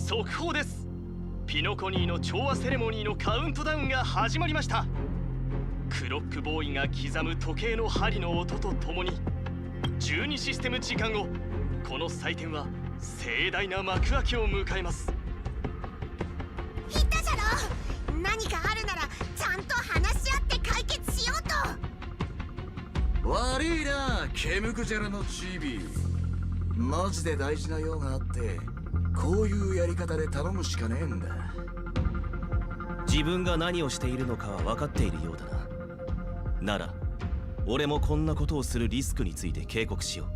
速報です。ピノコニーの調和セレモニーのカウントダウンが始まりました。クロックボーイが刻む時計の針の音とともに12システム時間後、この祭典は盛大な幕開けを迎えます。言ったじゃろ、何かあるならちゃんと話し合って解決しようと。悪いな、ケムクジャラのチビ。マジで大事な用があってこういうやり方で頼むしかねえんだ。自分が何をしているのかは分かっているようだな。なら俺もこんなことをするリスクについて警告しよう。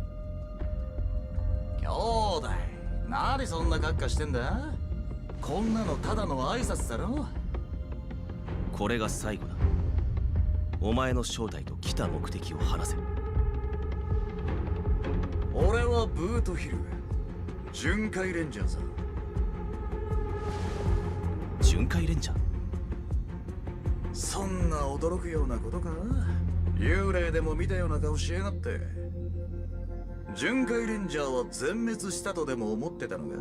兄弟、何そんな格好してんだ。こんなのただの挨拶だろ。これが最後だ。お前の正体と来た目的を話せ。俺はブートヒル、巡回レンジャーさ。巡回レンジャー？そんな驚くようなことか。幽霊でも見たような顔しやがって。巡回レンジャーは全滅したとでも思ってたのか。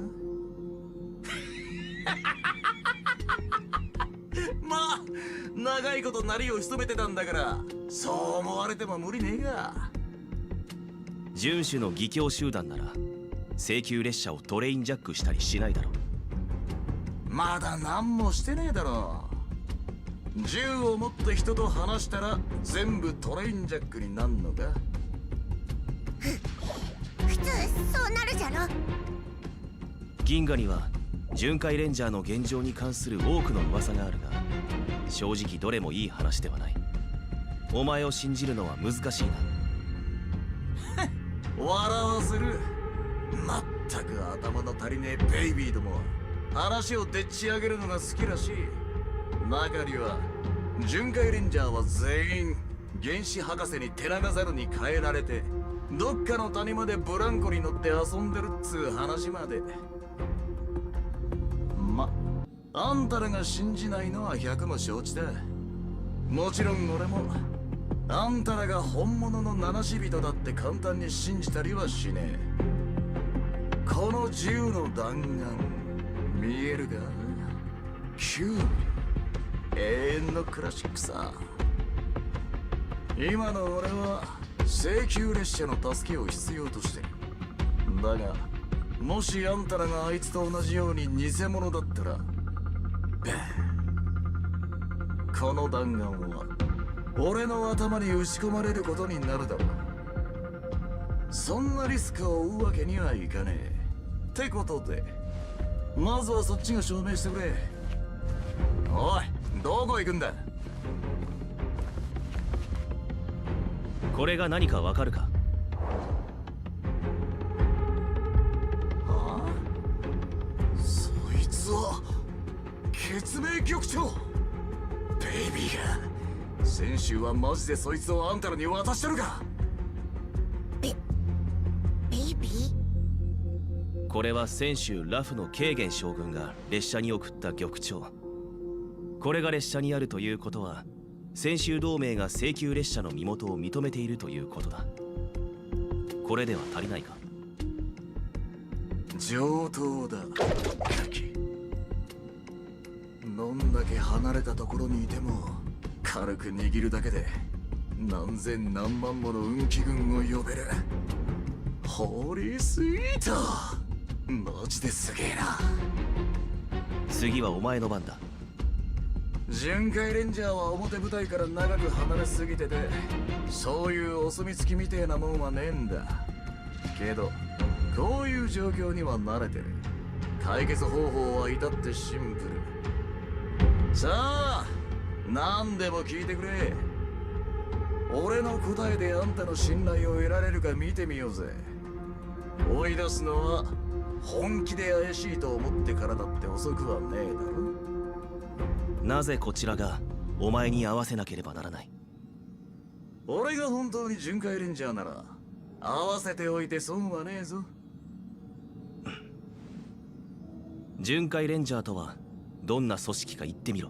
まあ長いこと鳴りを潜めてたんだからそう思われても無理ねえが。遵守の義教集団なら請求列車をトレインジャックしたりしないだろう。まだ何もしてねえだろ。銃を持って人と話したら全部トレインジャックになんのか。普通そうなるじゃろ。銀河には巡回レンジャーの現状に関する多くの噂があるが、正直どれもいい話ではない。お前を信じるのは難しいな。笑わせる。まったく頭の足りねえベイビーどもは話をでっち上げるのが好きらしい。中には巡回レンジャーは全員原始博士に手長猿に変えられてどっかの谷までブランコに乗って遊んでるっつう話まで。あんたらが信じないのは百も承知だ。もちろん俺もあんたらが本物の七死人だって簡単に信じたりはしねえ。この銃の弾丸見えるか。9ミリ永遠のクラシックさ。今の俺は請求列車の助けを必要としてる。だがもしあんたらがあいつと同じように偽物だったらこの弾丸は俺の頭に打ち込まれることになるだろう。そんなリスクを負うわけにはいかねえ。ってことでまずはそっちが証明してくれ。おい、どこ行くんだ。これが何かわかるか。はあ、そいつは血明局長。ベイビーが先週はマジでそいつをあんたらに渡したのか。ベイビー？これは先週ラフのケーゲン将軍が列車に送った玉帳。これが列車にあるということは先週同盟が請求列車の身元を認めているということだ。これでは足りないか。上等だガキ。どんだけ離れたところにいても軽く握るだけで何千何万もの運気軍を呼べる。ホーリースイート、マジですげえな。次はお前の番だ。巡回レンジャーは表舞台から長く離れすぎててそういうお墨付きみてえなもんはねえんだけど、こういう状況には慣れてる。解決方法は至ってシンプル。さあ何でも聞いてくれ。俺の答えであんたの信頼を得られるか見てみようぜ。追い出すのは本気で怪しいと思ってからだって遅くはねえだろ。なぜこちらがお前に合わせなければならない。俺が本当に巡回レンジャーなら合わせておいて損はねえぞ。巡回レンジャーとはどんな組織か言ってみろ。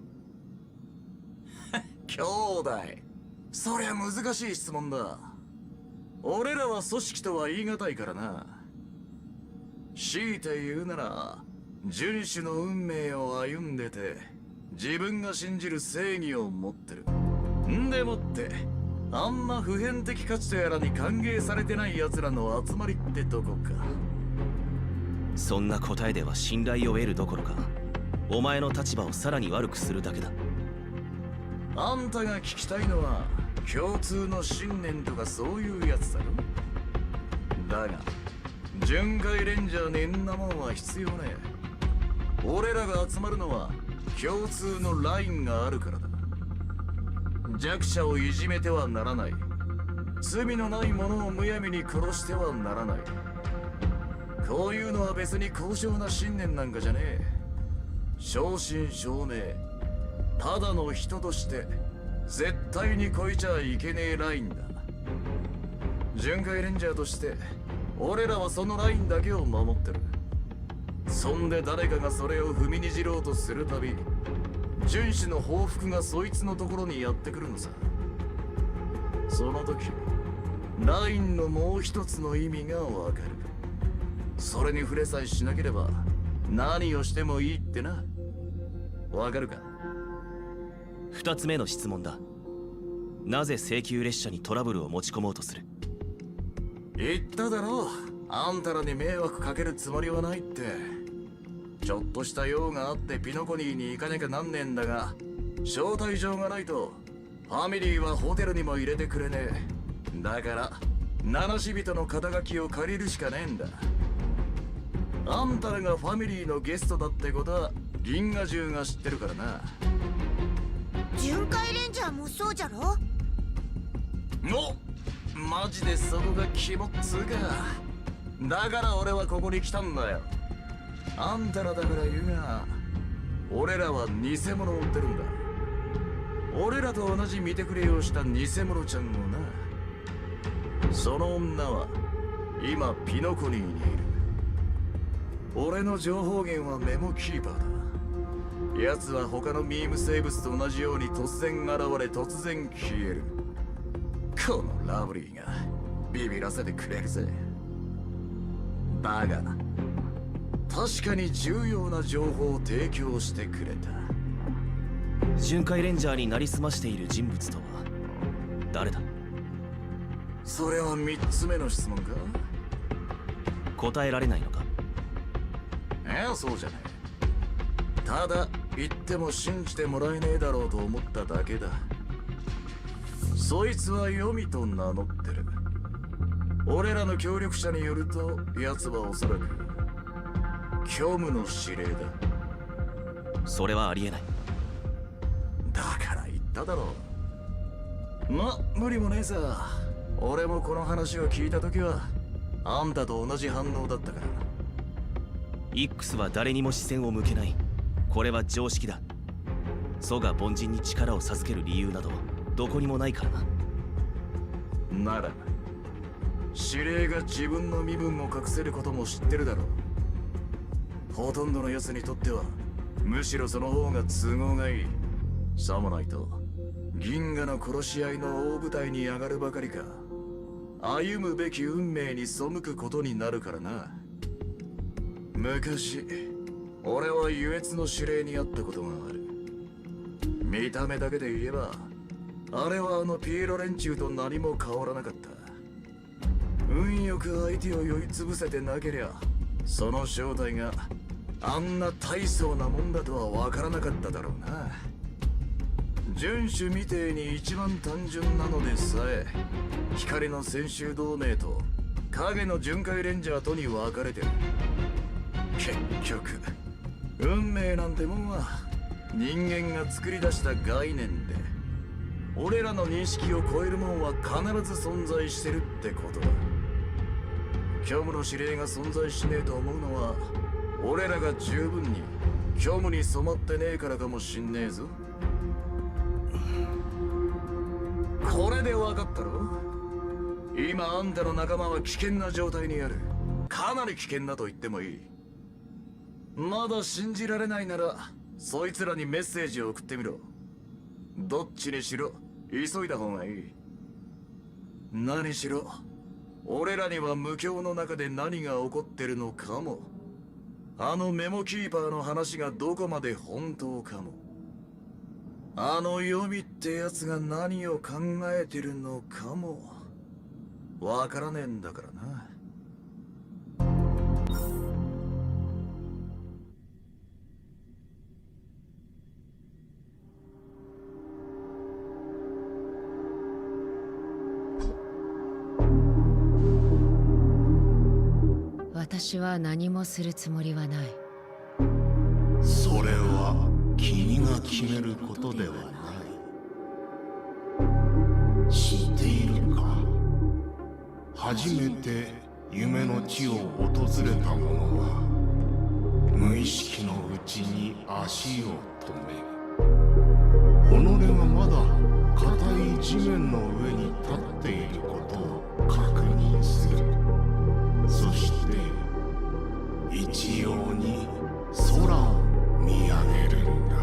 兄弟、そりゃ難しい質問だ。俺らは組織とは言い難いからな。強いて言うなら遵守の運命を歩んでて自分が信じる正義を持ってる。んでもってあんま普遍的価値とやらに歓迎されてない奴らの集まりってとこか。そんな答えでは信頼を得るどころか、お前の立場をさらに悪くするだけだ。あんたが聞きたいのは共通の信念とかそういうやつだろ。だが巡回レンジャーにんなもんは必要ねえ。俺らが集まるのは共通のラインがあるからだ。弱者をいじめてはならない。罪のない者をむやみに殺してはならない。こういうのは別に高尚な信念なんかじゃねえ。正真正銘ただの人として絶対に超えちゃいけねえラインだ。巡回レンジャーとして俺らはそのラインだけを守ってる。そんで誰かがそれを踏みにじろうとするたび、遵守の報復がそいつのところにやってくるのさ。その時ラインのもう一つの意味がわかる。それに触れさえしなければ何をしてもいいってな。わかるか。2つ目の質問だ。なぜ請求列車にトラブルを持ち込もうとする？言っただろう、あんたらに迷惑かけるつもりはないって。ちょっとした用があってピノコニーに行かなきゃなんねえんだが、招待状がないとファミリーはホテルにも入れてくれねえ。だから名無し人の肩書きを借りるしかねえんだ。あんたらがファミリーのゲストだってことは銀河中が知ってるからな。巡回レンジャーもそうじゃろ。マジでそこが肝っつうか。だから俺はここに来たんだよ。あんたらだから言うが、俺らは偽物を売ってるんだ。俺らと同じ見てくれをした偽物ちゃんをな。その女は今ピノコニーにいる。俺の情報源はメモキーパーだ。奴は他のミーム生物と同じように突然現れ突然消える。このラブリーがビビらせてくれるぜ。だが確かに重要な情報を提供してくれた。巡回レンジャーになりすましている人物とは誰だ？それは3つ目の質問か？答えられないのか？そうじゃねえ。ただ言っても信じてもらえねえだろうと思っただけだ。そいつはヨミと名乗ってる。俺らの協力者によると奴はおそらく虚無の指令だ。それはありえない。だから言っただろう。無理もねえさ。俺もこの話を聞いた時はあんたと同じ反応だったから。X は誰にも視線を向けない。これは常識だ。祖が凡人に力を授ける理由などどこにもないからな。なら指令が自分の身分を隠せることも知ってるだろう。ほとんどの奴にとってはむしろその方が都合がいい。さもないと銀河の殺し合いの大舞台に上がるばかりか、歩むべき運命に背くことになるからな。昔俺は優越の指令にあったことがある。見た目だけで言えばあれはあのピエロ連中と何も変わらなかった。運よく相手を酔いつぶせてなけりゃその正体があんな大層なもんだとは分からなかっただろうな。遵守みてえに一番単純なのでさえ光の専修同盟と影の巡回レンジャーとに分かれてる。結局運命なんてもんは人間が作り出した概念で、俺らの認識を超えるもんは必ず存在してるってことだ。虚無の指令が存在しねえと思うのは俺らが十分に虚無に染まってねえからかもしんねえぞ。これで分かったろ？今あんたの仲間は危険な状態にある。かなり危険だと言ってもいい。まだ信じられないならそいつらにメッセージを送ってみろ。どっちにしろ急いだ方がいい。何しろ俺らには無境の中で何が起こってるのかもあのメモキーパーの話がどこまで本当かも、あの予備ってやつが何を考えてるのかもわからねえんだからな。私は何もするつもりはない。それは君が決めることではない。知っているか、初めて夢の地を訪れた者は無意識のうちに足を止め、己がまだ硬い地面の上に立っていることを確認する。そして一様に空を見上げるんだ。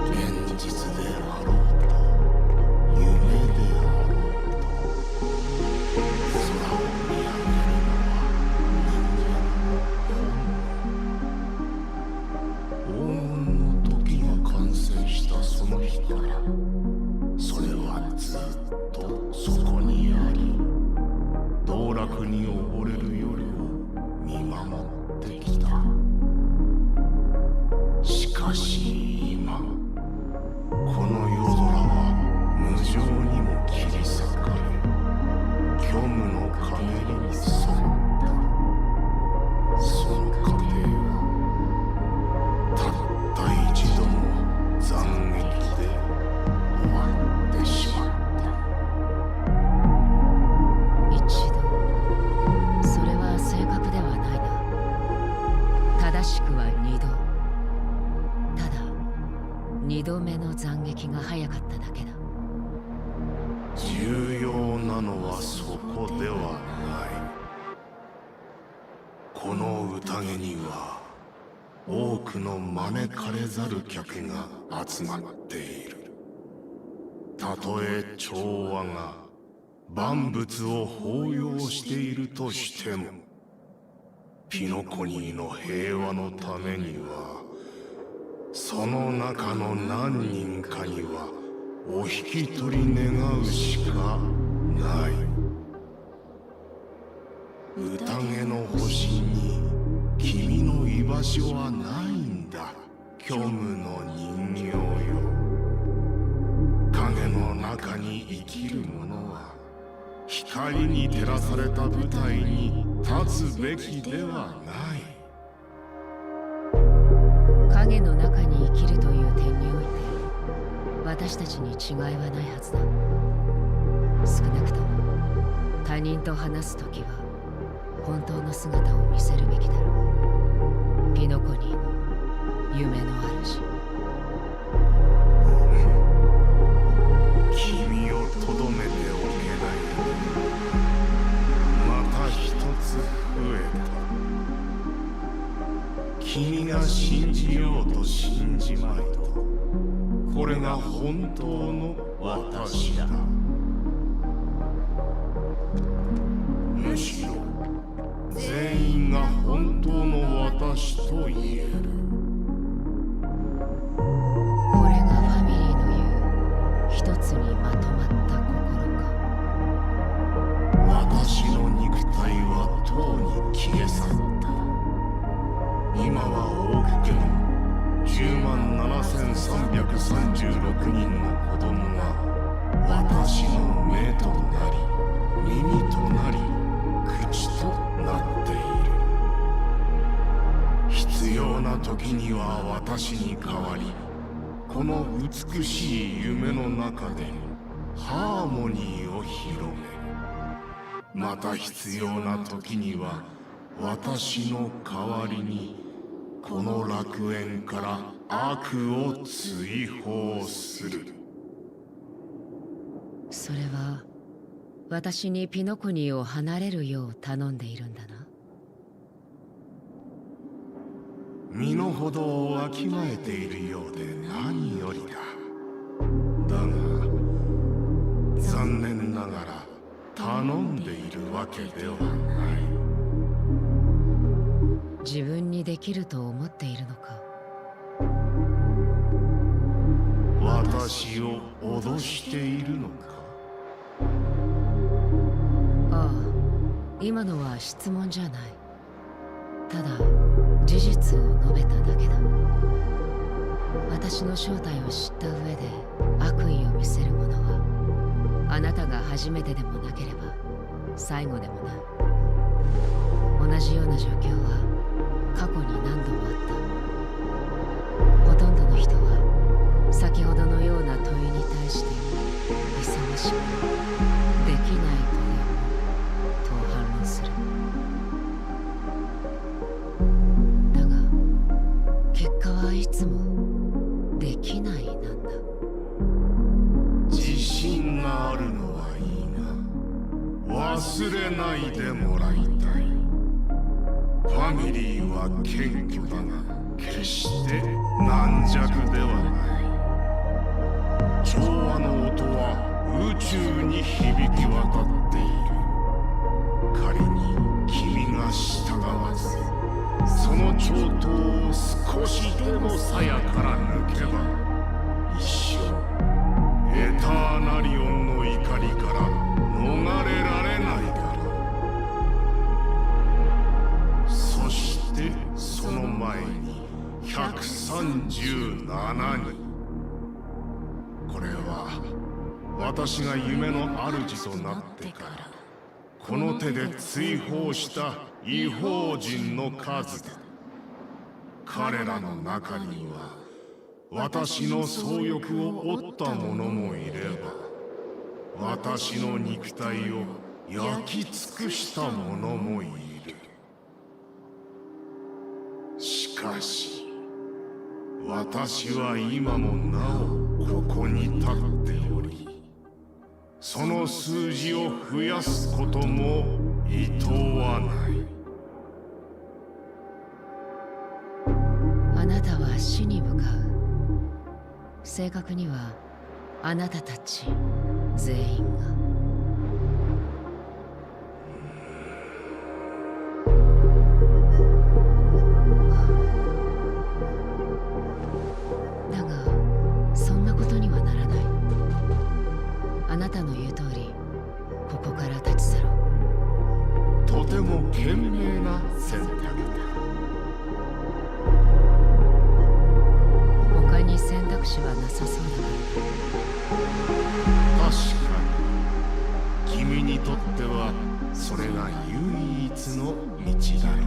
現実であろうと夢であろうと、空を見上げるのは人間の本能。黄金の時が完成したその日から、それはずっとそこにあり、道楽に溺れる夜を見守ってきた。しかし今、この夜空は無情にも切り裂かれ、虚無の陰りに沿った。その過程はたった一度の斬撃で終わってしまった。一度、それは正確ではないな。正しくは二度。ただ、二度目の斬撃が早かっただけだ。重要なのはそこではない。この宴には多くの招かれざる客が集まっている。たとえ調和が万物を包容しているとしても、ピノコニーの平和のためには、その中の何人かにはお引き取り願うしかない。宴の星に君の居場所はないんだ、虚無の人形よ。影の中に生きる者は光に照らされた舞台に立つべきではない。影の中に生きるという点において、私たちに違いはないはずだ。少なくとも他人と話すときは本当の姿を見せるべきだろう。ピノコニーの夢の主。君をとどめておけない。また一つ増えた。君が信じようと信じまいと、これが本当の私だ。むしろ全員が本当の私と言える。これがファミリーの言う一つにまとまった心か。私の肉体はとうに消え去った。今は多くても107,336人の子供が私の目となり耳となり口となっている。必要な時には私に代わり、この美しい夢の中でハーモニーを広め、また必要な時には私の代わりにこの楽園から悪を追放する。それは私にピノコニーを離れるよう頼んでいるんだな。身の程をわきまえているようで何よりだ。だが残念ながら頼んでいるわけではない。できると思っているのか。私を脅しているのか。ああ、今のは質問じゃない。ただ事実を述べただけだ。私の正体を知った上で悪意を見せるものは、あなたが初めてでもなければ最後でもない。同じような状況は過去に何度もあった。ほとんどの人は先ほどのような問いに対して勇ましくできないとでもと反論する。だが結果はいつもできないなんだ。自信があるのはいいが、忘れないでもらいたい。ファミリーは謙虚だが決して軟弱ではない。調和の音は宇宙に響き渡っている。仮に君が従わずその長刀を少しでも鞘から抜けば、一生エターナリオンの怒りから逃れられないだろう。そしてその前に137人。これは私が夢の主となってからこの手で追放した異邦人の数だ。彼らの中には私の総欲を負った者もいれば、私の肉体を焼き尽くした者もいる。しかし私は今もなおここに立っており、その数字を増やすこともいとわない。あなたは死に向かう。正確にはあなたたち全員が。だがそんなことにはならない。あなたの言う通りここから立ち去ろう。とても賢明な選択だ。他に選択肢はなさそうだ確かに君にとってはそれが唯一の道だろ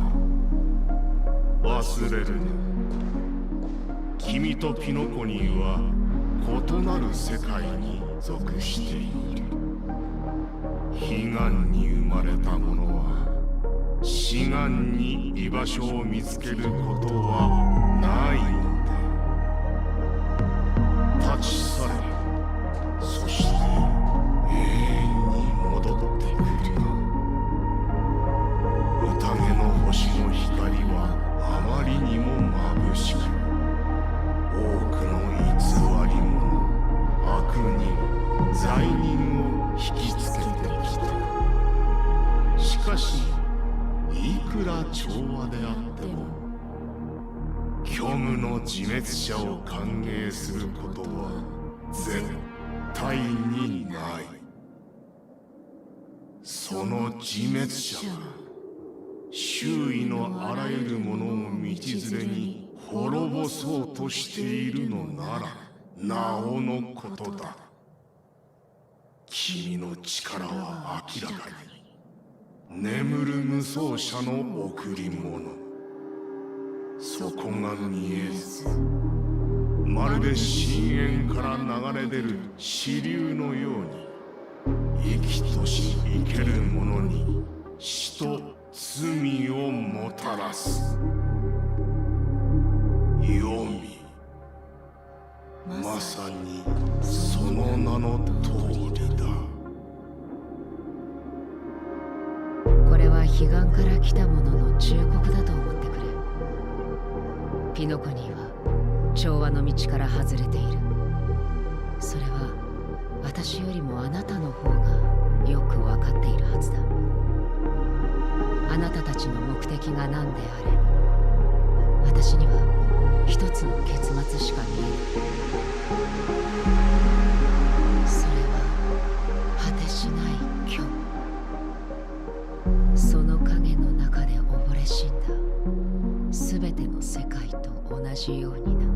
う。忘れるな。君とピノコニーは異なる世界に属している。彼岸に生まれた者は死岸に居場所を見つけることはないのだ。立ち去れ。そして永遠に戻ってくる。宴の星の光はあまりにも眩しく、多くの偽り者、悪人、罪人を引きつけてきた。しかしいくら調和であっても虚無の自滅者を歓迎することは絶対にない。その自滅者が周囲のあらゆるものを道連れに滅ぼそうとしているのならなおのことだ。君の力は明らかに眠る無双者の贈り物。そこが見えず、まるで深淵から流れ出る支流のように生きとし生ける者に死と罪をもたらす。読み、まさにその名の通りだ。これは彼岸から来た者の忠告だと思ってくれ。ピノコニーは調和の道から外れている。それは私よりもあなたの方がよく分かっているはずだ。あなたたちの目的が何であれ、私には一つの結末しか見えない。それは果てしない虚無。その影の中で溺れ死んだ全ての世界と同じようにな。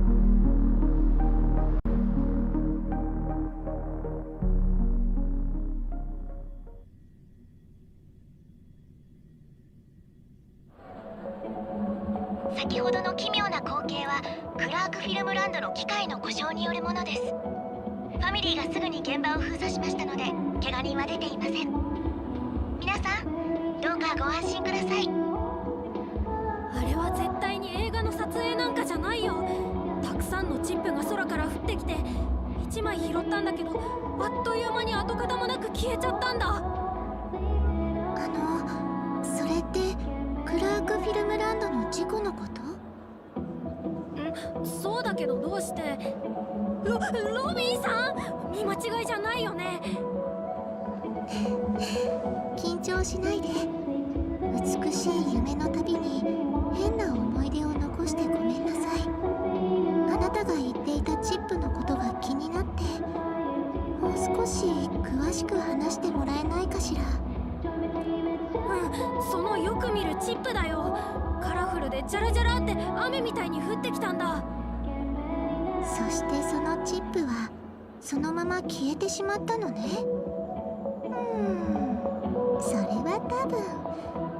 先ほどの奇妙な光景はクラークフィルムランドの機械の故障によるものです。ファミリーがすぐに現場を封鎖しましたので怪我人は出ていません。皆さんどうかご安心ください。あれは絶対に映画の撮影なんかじゃないよ。たくさんのチップが空から降ってきて1枚拾ったんだけど、あっという間に跡形もなく消えちゃったんだ。それってクラークフィルムランドの事故のこと？そうだけどどうして？ロビンさん、見間違いじゃないよね？緊張しないで。美しい夢の旅に変な思い出を残してごめんなさい。あなたが言っていたチップのことが気になって、もう少し詳しく話してもらえないかしら。そのよく見るチップだよ。カラフルでジャラジャラって雨みたいに降ってきたんだ。そしてそのチップはそのまま消えてしまったのね。それは多分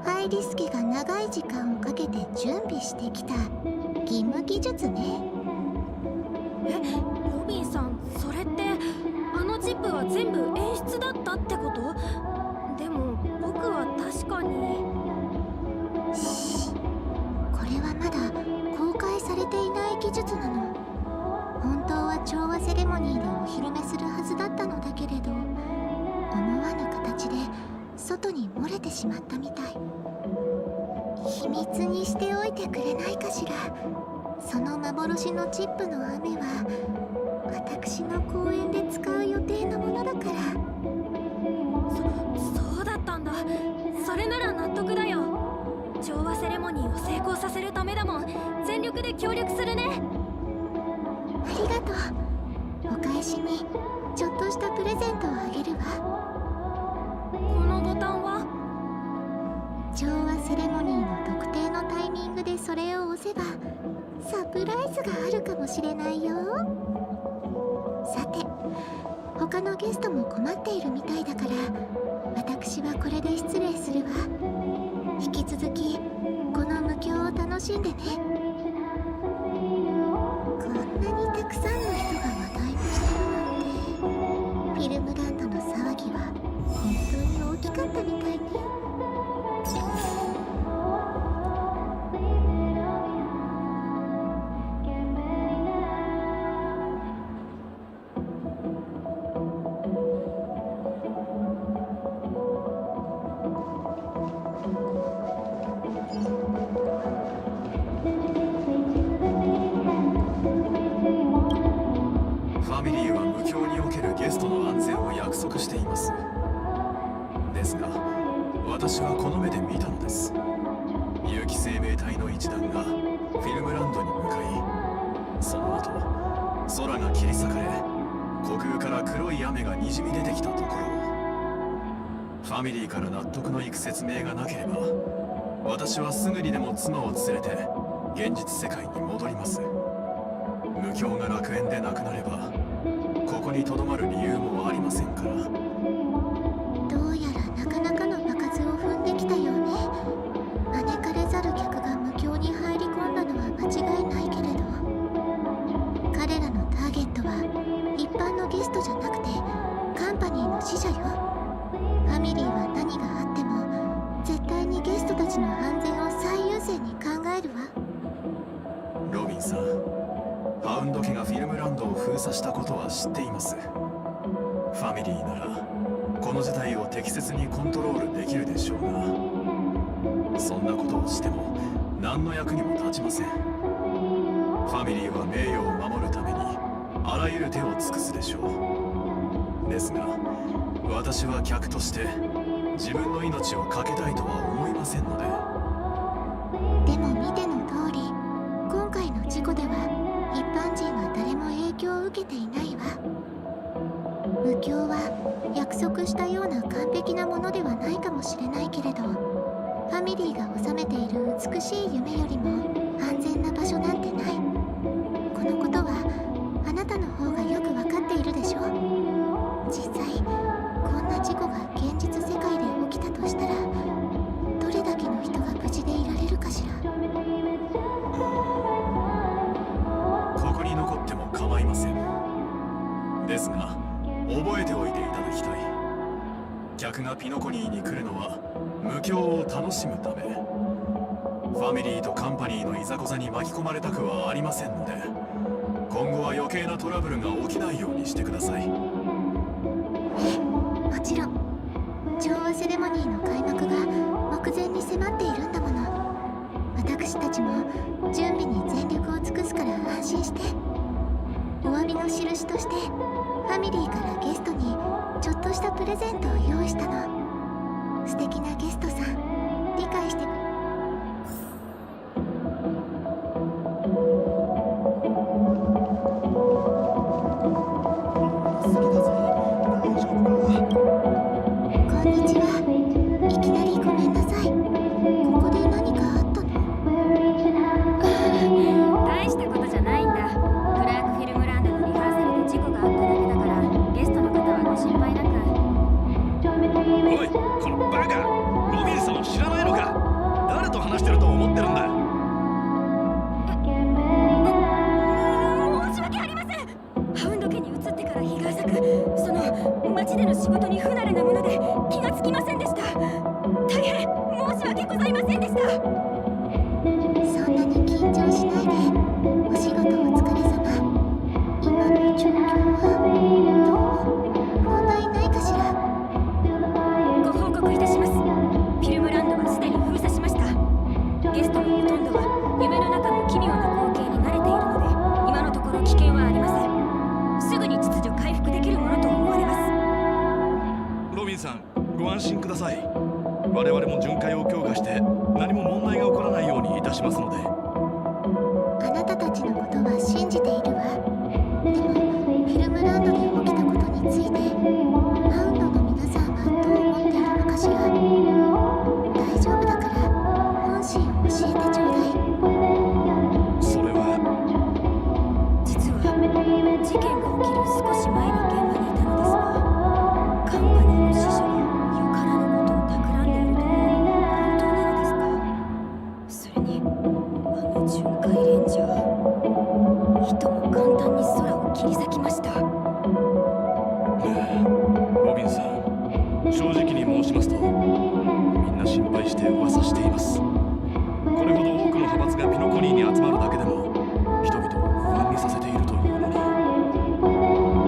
ハイリスケが長い時間をかけて準備してきた義務技術ね。ロビンさん、それってあのチップは全部演出だったってこと？でも僕は確かに。これはまだ公開されていない技術なの。本当は調和セレモニーでお披露目するはずだったのだけれど、思わぬ形で外に漏れてしまったみたい。秘密にしておいてくれないかしら。その幻のチップの雨は私の公演で使う予定のものだから。そうだったんだ。それなら納得だよ。調和セレモニーを成功させるためだもん。全力で協力するね。ありがとう。お返しにちょっとしたプレゼントをあげるわ。このボタンは？調和セレモニーの特定のタイミングでそれを押せばサプライズがあるかもしれないよ。さて、他のゲストも困っているみたいだから私はこれで失礼するわ。引き続きこの無境を楽しんでね。こんなにたくさんの人が話題にしてるなんて、フィルムランドの騒ぎは本当に大きかったみたいね。私はこの目で見たのです。有機生命体の一団がフィルムランドに向かい、その後空が切り裂かれ、虚空から黒い雨がにじみ出てきたところを、ファミリーから納得のいく説明がなければ、私はすぐにでも妻を連れて現実世界に戻ります。無境が楽園でなくなればここにとどまる理由もありませんから。どうやらなかなかの場数を踏んできたようね。招かれざる客が無境に入り込んだのは間違いないけれど、彼らのターゲットは一般のゲストじゃなくてカンパニーの使者よ。ファミリーは何があっても絶対にゲストたちの安全を最優先に考えるわ。ロビンさん、パウンド家がフィルムランドを封鎖したことは知っています。ファミリーならこの事態を適切にコントロールできるでしょうが、そんなことをしても何の役にも立ちません。ファミリーは名誉を守るためにあらゆる手を尽くすでしょう。ですが私は客として自分の命を懸けたいとは思いませんので。でも見ての通り、得したような完璧なものではないかもしれないけれど、ファミリーが治めている美しい夢よりも安全な場所なんてない。このことはあなたの方がよく分かっているでしょ。実際こんな事故が現実世界で起きたとしたら、どれだけの人が無事でいられるかしら。ここに残っても構いません。ですが覚えておいていただきたい。客がピノコニーに来るのは無教を楽しむため。ファミリーとカンパニーのいざこざに巻き込まれたくはありませんので、今後は余計なトラブルが起きないようにしてください。もちろん。調和セレモニーの開幕が目前に迫っているんだもの。私たちも準備に全力を尽くすから安心して。お詫びの印としてファミリーからゲストにちょっとしたプレゼントを用意したの。素敵なゲストさん、理解してくれ。こんにちは。いきなりごめんなさい。ここで何かあったの？大したことじゃないんだ。クラークフィルムランドのリハーサルで事故があっただけだから、ゲストの方はご心配なく。おい、このバカ！ロビンさんを知らないのか？誰と話してると思ってるんだ？申し訳ありません。ハウンド家に移ってから日が浅く、その町での仕事に不慣れなもので気がつきませんでした。大変申し訳ございませんでした。そんなに緊張しないで。お仕事お疲れ様。今の状況はどう？問題ないかしら？ご報告いたします。フィルムランドはすでに封鎖しました。ゲストのほとんどは夢の中の奇妙な光景に慣れているので、今のところ危険はありません。すぐに秩序回復できるものと思われます。ロビンさん、ご安心ください。我々も巡回を強化して何も問題が起こらないようにいたしますので。あなたたちのことは信じているわ。でもフィルムランドで起きたことについてハウンドの皆さんはどう思っているのかしら。大丈夫だから本心を教えてちょうだい。それは実は事件が起きる少し前に現場にいたのですが、カンパニーの師匠がよからぬことを企んでいるというのは本当なのですか？それに巡回レンジャー、人も簡単に空を切り裂きました。ロビンさん、正直に申しますとみんな心配して噂しています。これほど多くの派閥がピノコニーに集まるだけでも人々を不安にさせているというのに。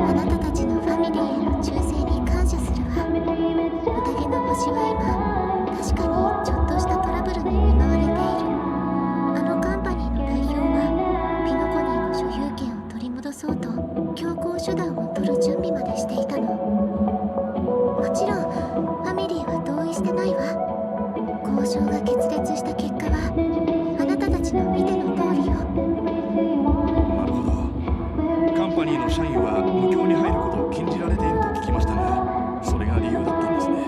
あなたたちのファミリーへの忠誠に感謝するわ。宴の星は今確かにちょっとしたトラブルに見舞われている。あのカンパニーの代表はピノコニーの所有権を取り戻そうと強行手段を取る準備までしていたの。もちろんファミリーは同意してないわ。交渉が決裂した結果はあなたたちの見ての通りよ。なるほど。カンパニーの社員は無教に入ることを禁じられていると聞きましたが、それが理由だったんですね。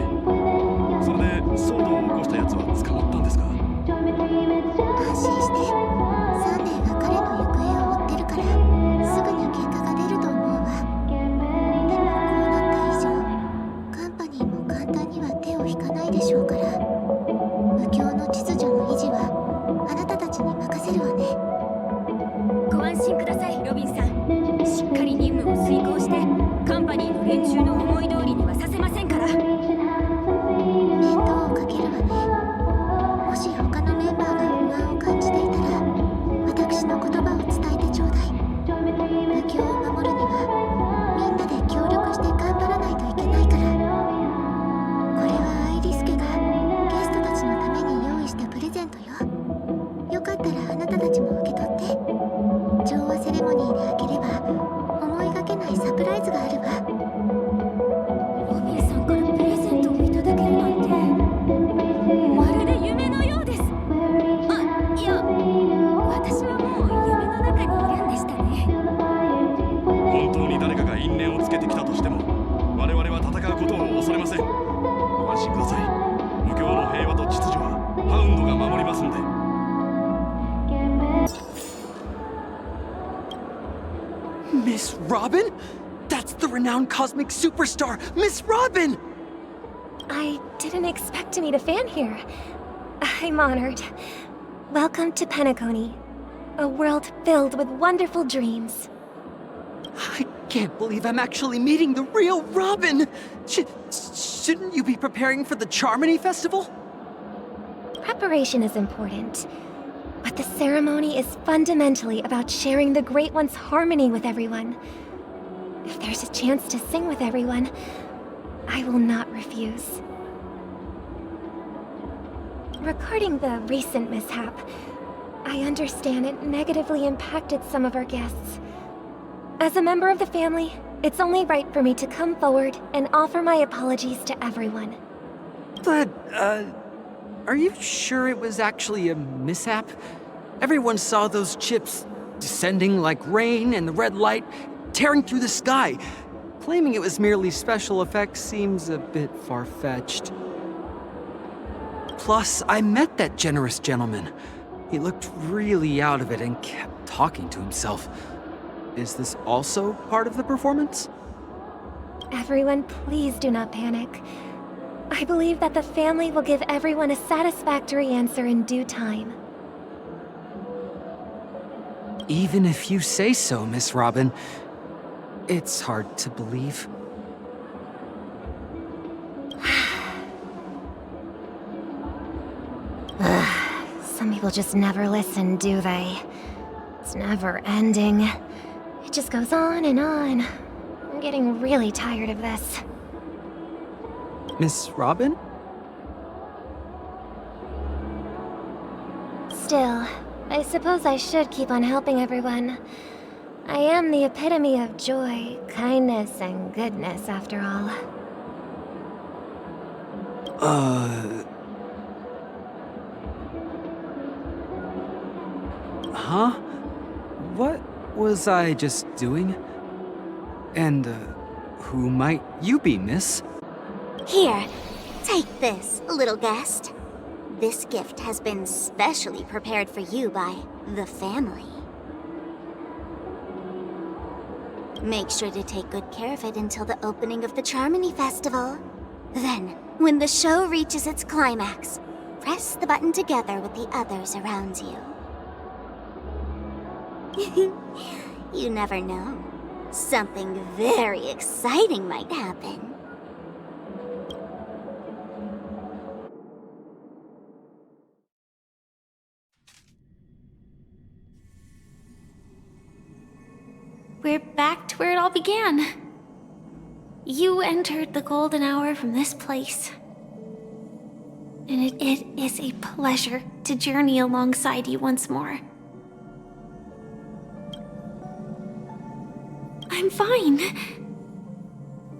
それで騒動を起こしたやつは捕まったんですか？安心して。サンデーが彼の行方を追ってるからすぐに結果が出ると思うわ。でもこうなった以上カンパニーも簡単には手を引かないでしょうから、無教の秩序の維持はあなたたちに任せるわね。ご安心ください、ロビンさん。しっかり任務を遂行してカンパニーの連中の思い通りにはさせませんから。面倒をかけるわね。もし他のメンバーが不安を感じていたら私の言葉を伝えてちょうだい。無教を守るにはみんなで協力して頑張らないといけないから。これはアイリス家がゲストたちのために用意したプレゼントよ。よかったらあなたたちも受け取って。調和セレモニーで開ければ思いがけないサプライズがあるわ。ロビンさんからプレゼントをいただけるなんて、まるで夢のようです。あ、いや、私はもう夢の中にいるんでしたね。本当に誰かが因縁をつけてきたとしても我々は戦うことを恐れまドが守りますんで。Miss Robin? That's the renowned cosmic superstar, Miss Robin! I didn't expect to meet a fan here. I'm honored. Welcome to Penacony, a world filled with wonderful dreams. I can't believe I'm actually meeting the real Robin! Shouldn't you be preparing for the Charmony Festival? Preparation is important, but the ceremony is fundamentally about sharing the Great One's harmony with everyone. If there's a chance to sing with everyone, I will not refuse. Regarding the recent mishap, I understand it negatively impacted some of our guests. As a member of the family, it's only right for me to come forward and offer my apologies to everyone. But, are you sure it was actually a mishap? Everyone saw those chips descending like rain and the red light tearing through the sky. Claiming it was merely special effects seems a bit far-fetched. Plus, I met that generous gentleman. He looked really out of it and kept talking to himself. Is this also part of the performance? Everyone, please do not panic. I believe that the family will give everyone a satisfactory answer in due time. Even if you say so, Miss Robin, it's hard to believe. Some people just never listen, do they? It's never ending. It just goes on and on. I'm getting really tired of this. Miss Robin? Still, I suppose I should keep on helping everyone. I am the epitome of joy, kindness, and goodness, after all. Huh? What was I just doing? And, who might you be, miss? Here, take this, little guest. This gift has been specially prepared for you by the family. Make sure to take good care of it until the opening of the Charmony Festival. Then, when the show reaches its climax, press the button together with the others around you. You never know. Something very exciting might happen. We're back to where it all began. You entered the golden hour from this place. And it is a pleasure to journey alongside you once more. I'm fine.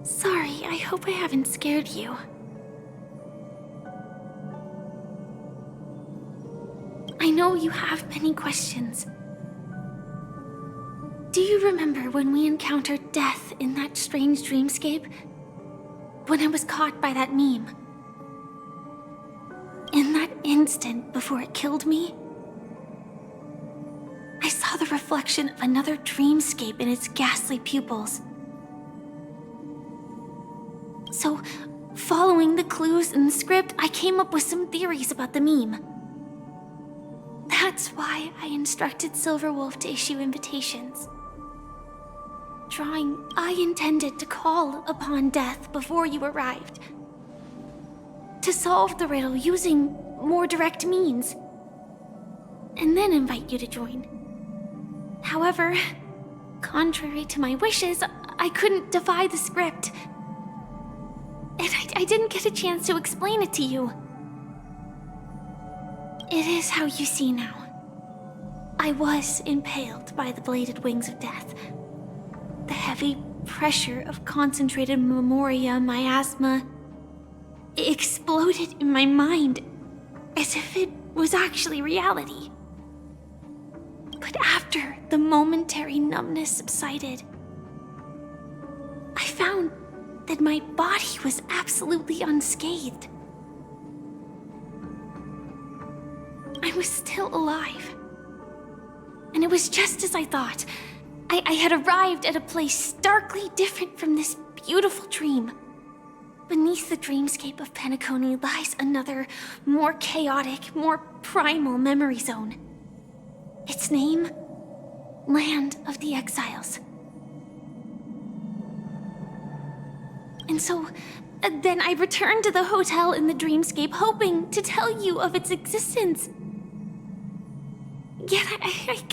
Sorry, I hope I haven't scared you. I know you have many questions. Do you remember when we encountered death in that strange dreamscape? When I was caught by that meme? In that instant before it killed me, I saw the reflection of another dreamscape in its ghastly pupils. So, following the clues in the script, I came up with some theories about the meme. That's why I instructed Silverwolf to issue invitations. Drawing, I intended to call upon death before you arrived. To solve the riddle using more direct means. And then invite you to join. However, contrary to my wishes, I couldn't defy the script. And I didn't get a chance to explain it to you. It is how you see now. I was impaled by the bladed wings of death. The heavy pressure of concentrated memoria miasma exploded in my mind as if it was actually reality. But after the momentary numbness subsided, I found that my body was absolutely unscathed. I was still alive. And it was just as I thought. I had arrived at a place starkly different from this beautiful dream. Beneath the dreamscape of Penacony lies another, more chaotic, more primal memory zone. Its name? Land of the Exiles. And so, then I returned to the hotel in the dreamscape, hoping to tell you of its existence. Yet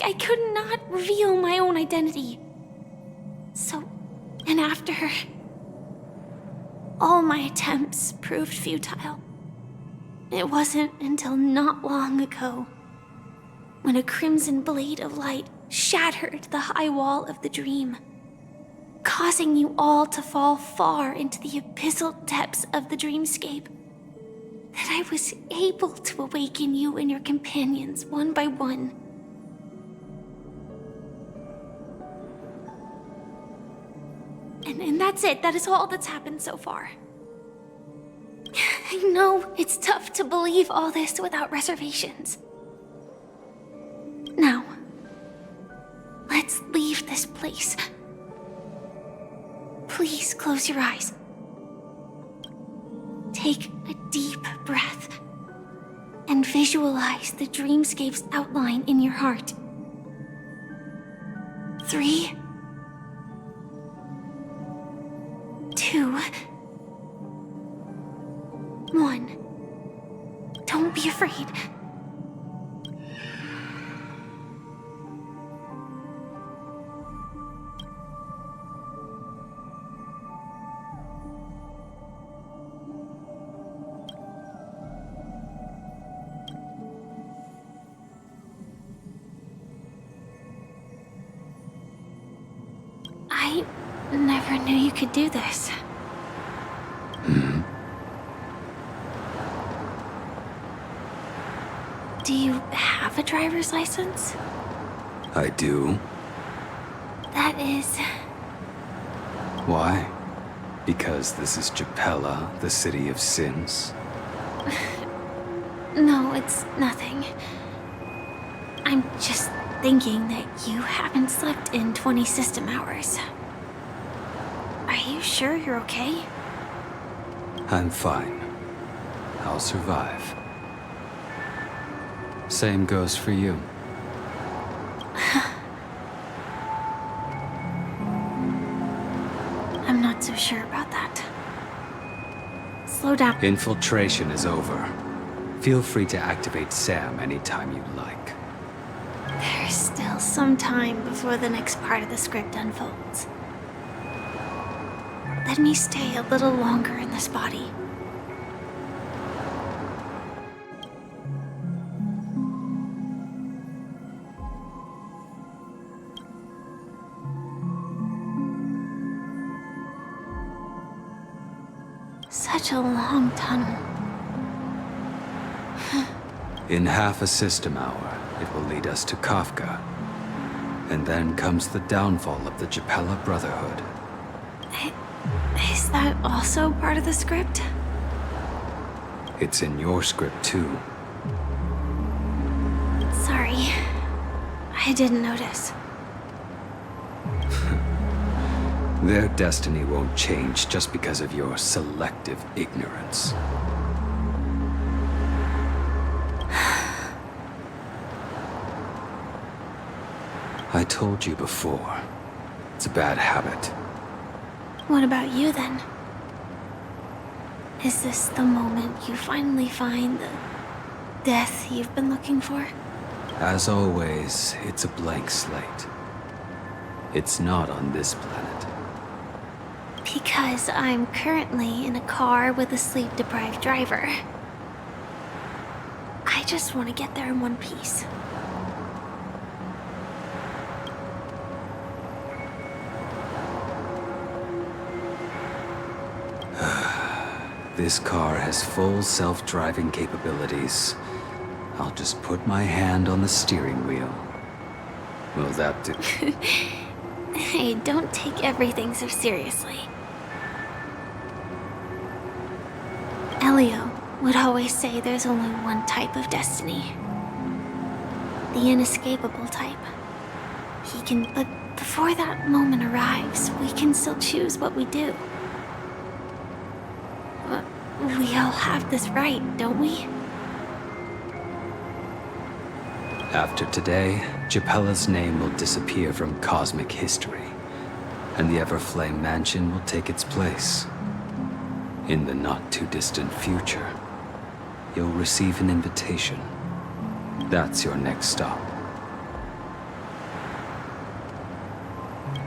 I could not reveal my own identity. So, and after, all my attempts proved futile. It wasn't until not long ago, when a crimson blade of light shattered the high wall of the dream, causing you all to fall far into the abyssal depths of the dreamscape, that I was able to awaken you and your companions one by one. And that's it. That is all that's happened so far. I know it's tough to believe all this without reservations. Now, let's leave this place. Please close your eyes. Take a deep breath and visualize the dreamscape's outline in your heart. 3, 2, 1. Don't be afraid. I never knew you could do this. Do you have a driver's license? I do. That is... Why? Because this is Japella, the city of sins? No, it's nothing. I'm just thinking that you haven't slept in 20 system hours. Are you sure you're okay? I'm fine. I'll survive. Same goes for you. I'm not so sure about that. Slow down. Infiltration is over. Feel free to activate Sam anytime you like. There's still some time before the next part of the script unfolds. Let me stay a little longer in this body. Such a long tunnel. In half a system hour, it will lead us to Kafka. And then comes the downfall of the Japella Brotherhood. Is that also part of the script? It's in your script too. Sorry. I didn't notice. Their destiny won't change just because of your selective ignorance. I told you before, it's a bad habit. What about you then? Is this the moment you finally find the death you've been looking for? As always, it's a blank slate. It's not on this planet. Because I'm currently in a car with a sleep-deprived driver. I just want to get there in one piece. This car has full self-driving capabilities. I'll just put my hand on the steering wheel. Will that do? Hey, don't take everything so seriously. Elio would always say there's only one type of destiny. the inescapable type. He can, but before that moment arrives, we can still choose what we do. We all have this right, don't we? After today, Japella's name will disappear from cosmic history, and the Everflame Mansion will take its place. In the not-too-distant future, you'll receive an invitation. That's your next stop.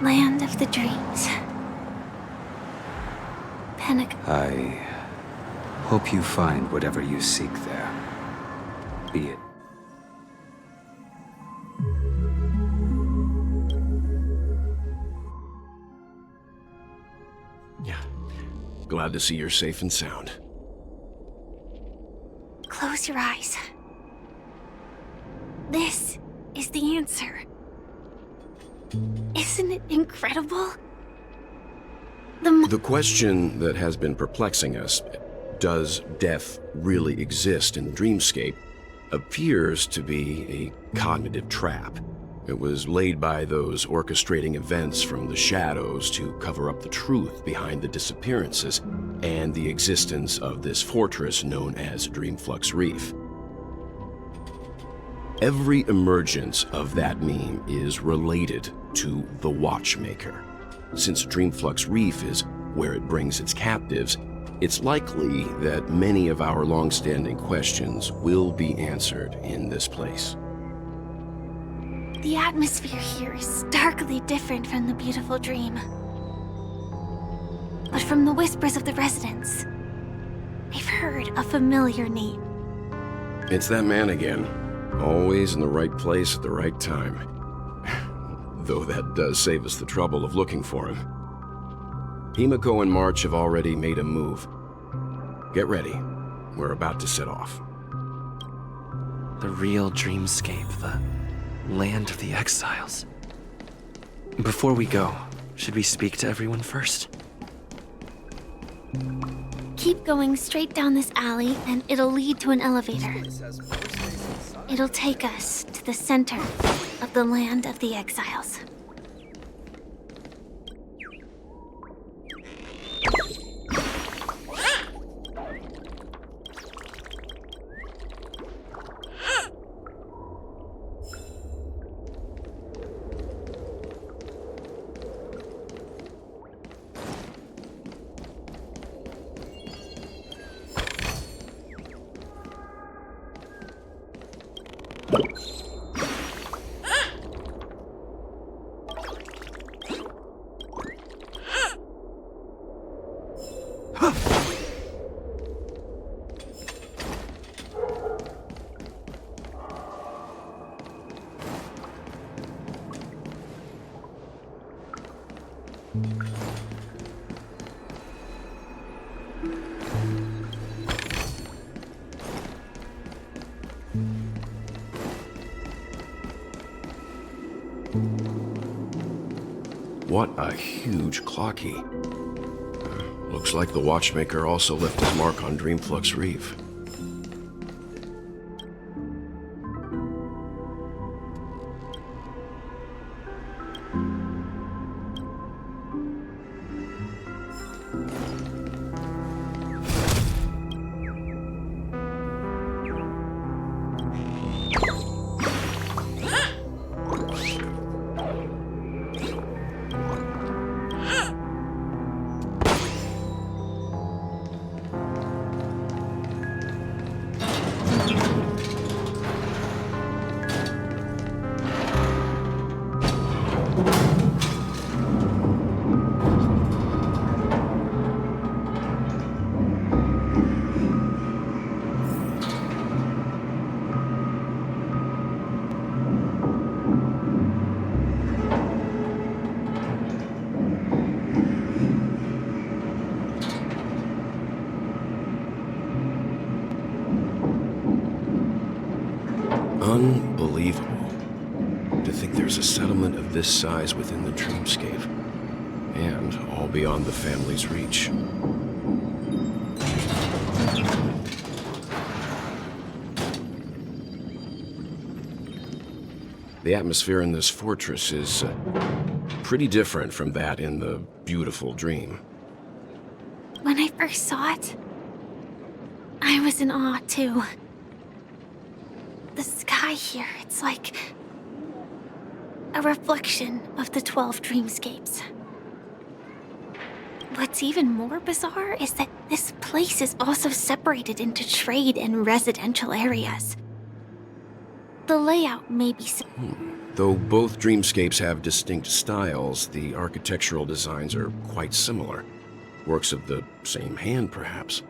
Land of the Dreams. I hope you find whatever you seek there. Be it. Yeah. Glad to see you're safe and sound. Close your eyes. This is the answer. Isn't it incredible? The question that has been perplexing us, does death really exist in the dreamscape, appears to be a cognitive trap. It was laid by those orchestrating events from the shadows to cover up the truth behind the disappearances and the existence of this fortress known as Dreamflux Reef. Every emergence of that meme is related to the Watchmaker. Since Dreamflux Reef is where it brings its captives, it's likely that many of our long-standing questions will be answered in this place. The atmosphere here is starkly different from the beautiful dream. But from the whispers of the residents, I've heard a familiar name. It's that man again. Always in the right place at the right time. Though that does save us the trouble of looking for him. Himiko and March have already made a move. Get ready. We're about to set off. The real dreamscape, the land of the exiles. Before we go, should we speak to everyone first? Keep going straight down this alley and it'll lead to an elevator. It'll take us to the center of the land of the exiles. What a huge clocky. Looks like the Watchmaker also left his mark on Dreamflux Reef. Unbelievable. To think there's a settlement of this size within the dreamscape, and all beyond the family's reach. The atmosphere in this fortress is pretty different from that in the beautiful dream. When I first saw it, I was in awe too. The sky here, it's like a reflection of the 12 dreamscapes. What's even more bizarre is that this place is also separated into trade and residential areas. The layout may be Though both dreamscapes have distinct styles, the architectural designs are quite similar. Works of the same hand, perhaps.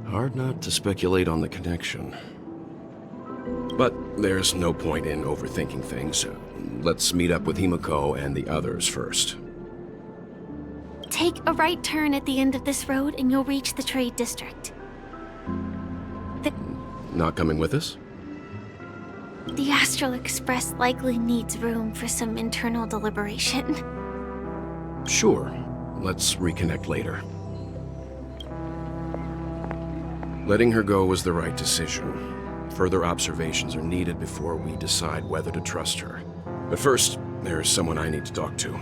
Hard not to speculate on the connection. But there's no point in overthinking things. Let's meet up with Himiko and the others first. Take a right turn at the end of this road and you'll reach the trade district. Not coming with us? The Astral Express likely needs room for some internal deliberation. Sure. Let's reconnect later. Letting her go was the right decision. Further observations are needed before we decide whether to trust her. But first, there's someone I need to talk to.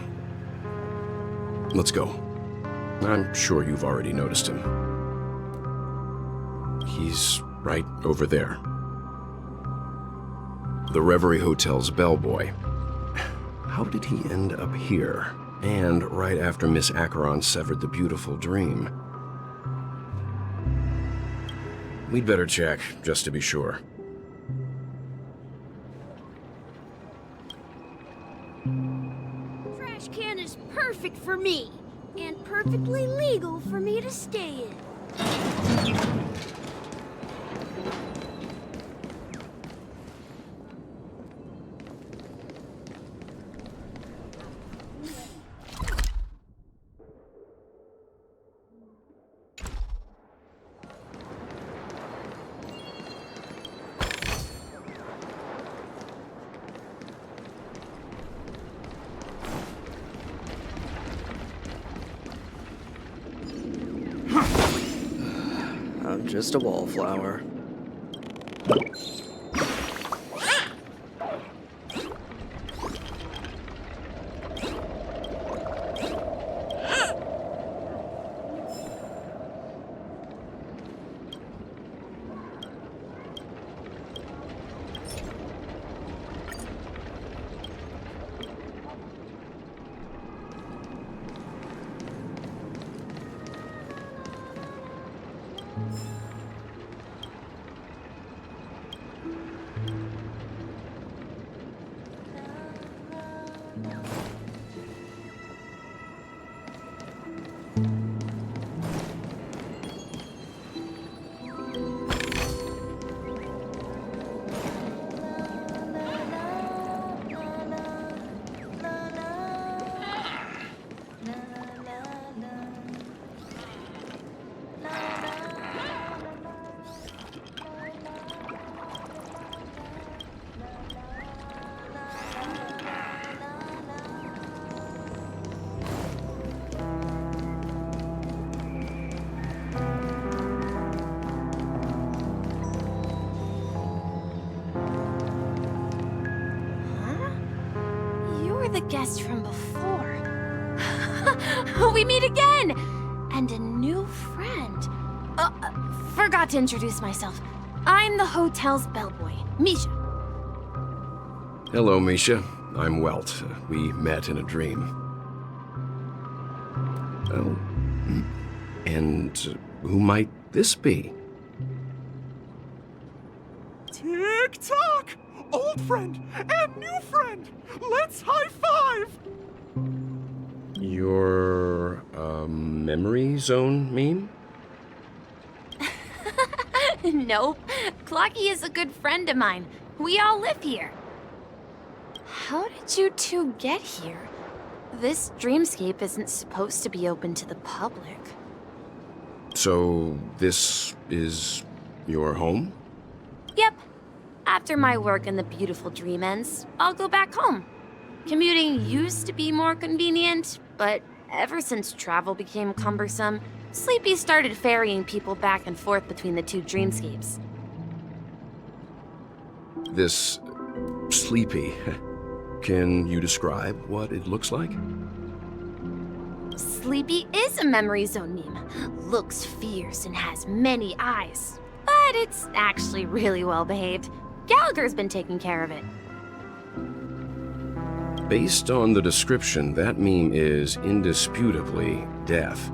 Let's go. I'm sure you've already noticed him. He's right over there. The Reverie Hotel's bellboy. How did he end up here? And right after Miss Acheron severed the beautiful dream. We'd better check, just to be sure. Trash can is perfect for me, and perfectly legal for me to stay in. I'm just a wallflower. The guest from before. We meet again! And a new friend. Forgot to introduce myself. I'm the hotel's bellboy, Misha. Hello, Misha. I'm Welt. We met in a dream. Oh. And who might this be? Tick-tock! Old friend and new friend! Let's high-five! Your, memory zone meme? Nope. Clocky is a good friend of mine. We all live here. How did you two get here? This dreamscape isn't supposed to be open to the public. So, this is your home? Yep. After my work in the beautiful dream ends, I'll go back home. Commuting used to be more convenient, but ever since travel became cumbersome, Sleepy started ferrying people back and forth between the two dreamscapes. This sleepy. Can you describe what it looks like? Sleepy is a memory zone meme. Looks fierce and has many eyes. But it's actually really well behaved. Gallagher's been taking care of it. Based on the description, that meme is indisputably death.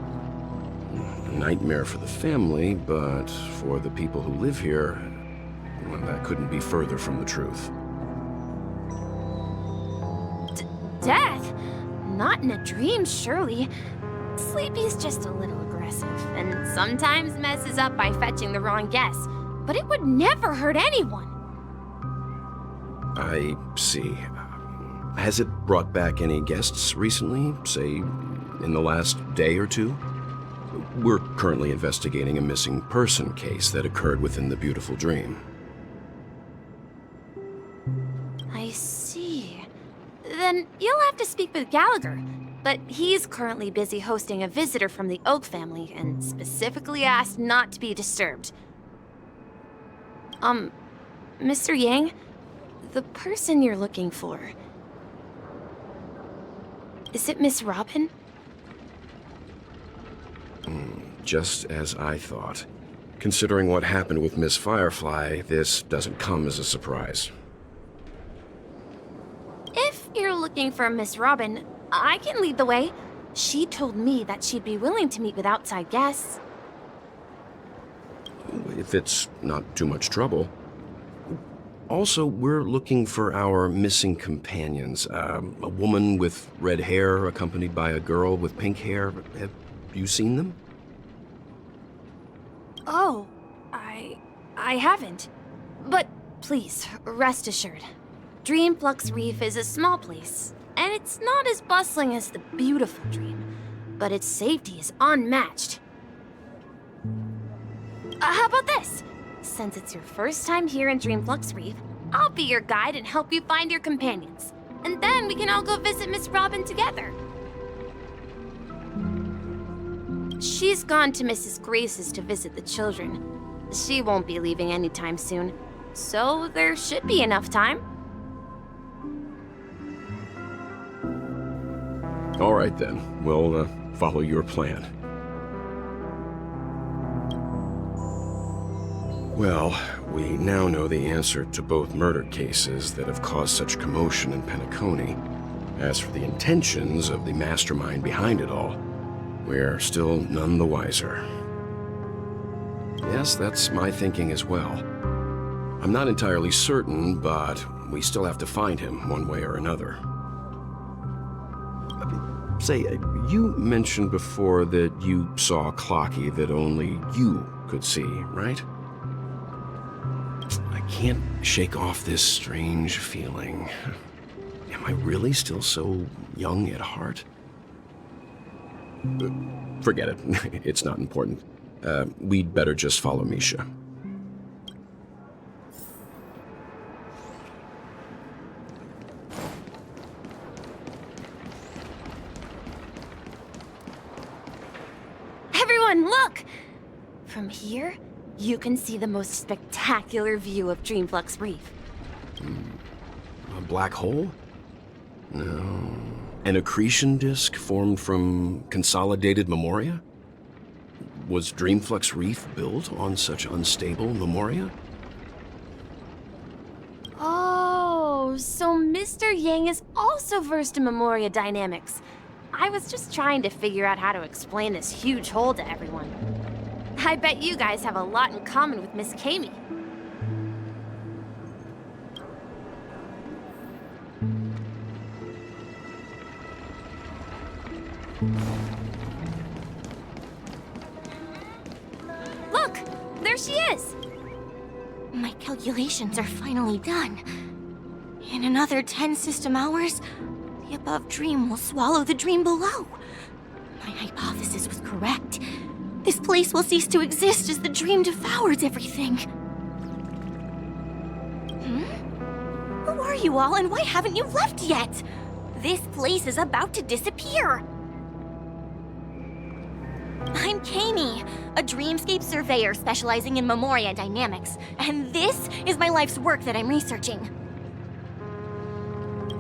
A nightmare for the family, but for the people who live here, well, that couldn't be further from the truth. Death? Not in a dream, surely. Sleepy's just a little aggressive, and sometimes messes up by fetching the wrong guess. But it would never hurt anyone. I see. Has it brought back any guests recently, say, in the last day or two? We're currently investigating a missing person case that occurred within the beautiful dream. I see. Then you'll have to speak with Gallagher. But he's currently busy hosting a visitor from the Oak family and specifically asked not to be disturbed. Mr. Yang, the person you're looking for, is it Miss Robin? Just as I thought. Considering what happened with Miss Firefly, this doesn't come as a surprise. If you're looking for Miss Robin, I can lead the way. She told me that she'd be willing to meet with outside guests. If it's not too much trouble. Also, we're looking for our missing companions. A woman with red hair accompanied by a girl with pink hair. Have you seen them? Oh, I haven't. But please, rest assured. Dreamflux Reef is a small place, and it's not as bustling as the beautiful Dream, but its safety is unmatched. How about this? Since it's your first time here in Dreamflux Reef, I'll be your guide and help you find your companions. And then we can all go visit Miss Robin together. She's gone to Mrs. Grace's to visit the children. She won't be leaving anytime soon, so there should be enough time. All right then, we'll follow your plan. Well, we now know the answer to both murder cases that have caused such commotion in Penacony. As for the intentions of the mastermind behind it all, we're still none the wiser. Yes, that's my thinking as well. I'm not entirely certain, but we still have to find him one way or another. Say, you mentioned before that you saw Clocky that only you could see, right? I can't shake off this strange feeling. Am I really still so young at heart? Forget it. It's not important. We'd better just follow Misha. Everyone, look! From here, you can see the most spectacular view of Dreamflux Reef. A black hole? No. An accretion disk formed from consolidated memoria? Was Dreamflux Reef built on such unstable memoria? Oh, so Mr. Yang is also versed in memoria dynamics. I was just trying to figure out how to explain this huge hole to everyone. I bet you guys have a lot in common with Miss Kami. Look! There she is! My calculations are finally done. In another 10 system hours, the above dream will swallow the dream below. My hypothesis was correct. This place will cease to exist as the dream devours everything. Who are you all, and why haven't you left yet? This place is about to disappear. I'm Kami, a dreamscape surveyor specializing in memoria dynamics, and this is my life's work that I'm researching.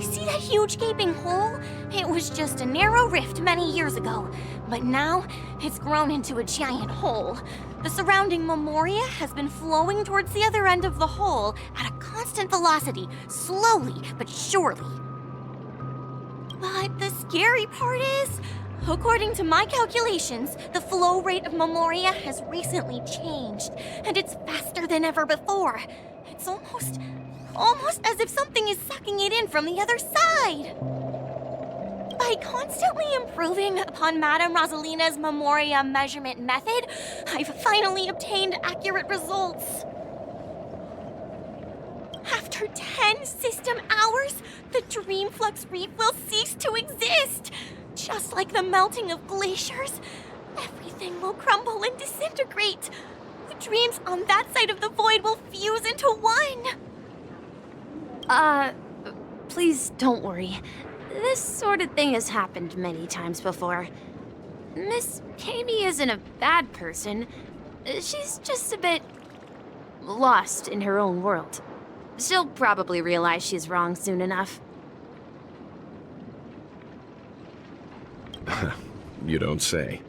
See that huge gaping hole? It was just a narrow rift many years ago, but now it's grown into a giant hole. The surrounding Memoria has been flowing towards the other end of the hole at a constant velocity, slowly but surely. But the scary part is, according to my calculations, the flow rate of Memoria has recently changed, and it's faster than ever before. It's almost as if something is sucking it in from the other side. By constantly improving upon Madame Rosalina's Memoria measurement method, I've finally obtained accurate results. After 10 system hours, the Dreamflux Reef will cease to exist. Just like the melting of glaciers, everything will crumble and disintegrate. The dreams on that side of the void will fuse into one. Please don't worry. This sort of thing has happened many times before. Miss Kami isn't a bad person. She's just a bit lost in her own world. She'll probably realize she's wrong soon enough. You don't say.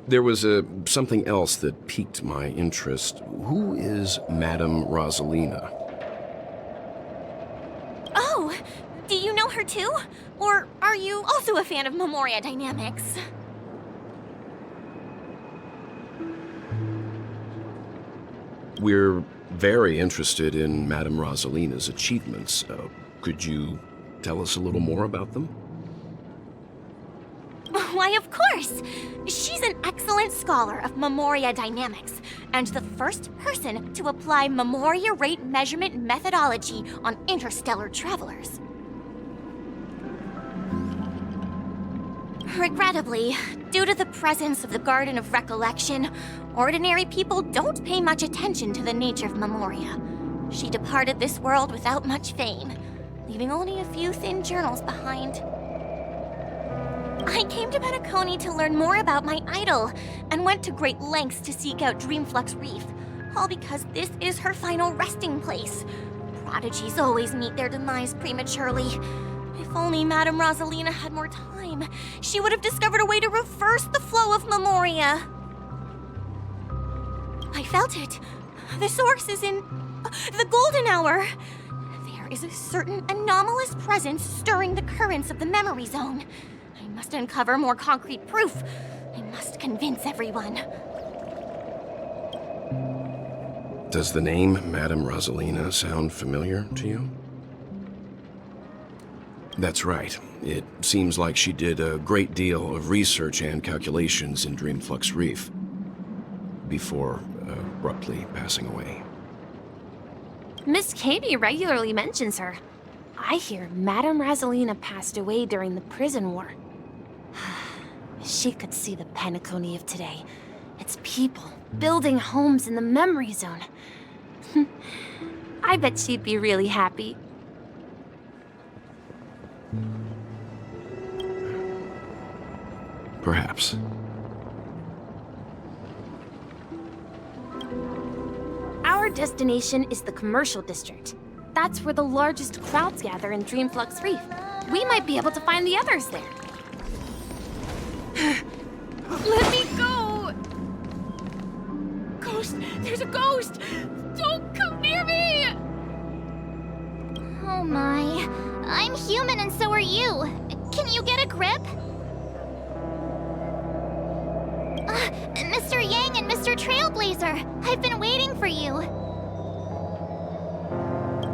There was something else that piqued my interest. Who is Madame Rosalina? Oh, do you know her too? Or are you also a fan of Memoria Dynamics? We're very interested in Madame Rosalina's achievements. Could you tell us a little more about them? Why, of course! She's an excellent scholar of Memoria Dynamics, and the first person to apply Memoria rate measurement methodology on interstellar travelers. Regrettably, due to the presence of the Garden of Recollection, ordinary people don't pay much attention to the nature of Memoria. She departed this world without much fame, leaving only a few thin journals behind. I came to Penacony to learn more about my idol, and went to great lengths to seek out Dreamflux Reef, all because this is her final resting place. Prodigies always meet their demise prematurely. If only Madame Rosalina had more time, she would have discovered a way to reverse the flow of Memoria. I felt it. The source is in the golden hour. There is a certain anomalous presence stirring the currents of the memory zone. I must uncover more concrete proof. I must convince everyone. Does the name Madame Rosalina sound familiar to you? That's right. It seems like she did a great deal of research and calculations in Dreamflux Reef before abruptly passing away. Miss Kami regularly mentions her. I hear Madame Rosalina passed away during the prison war. She could see the Penacony of today. Its people building homes in the memory zone. I bet she'd be really happy. Perhaps. Our destination is the commercial district. That's where the largest crowds gather in Dreamflux Reef. We might be able to find the others there. Let me go! Ghost! There's a ghost! Don't come near me! Oh my. I'm human and so are you. Can you get a grip? Mr. Yang and Mr. Trailblazer, I've been waiting for you.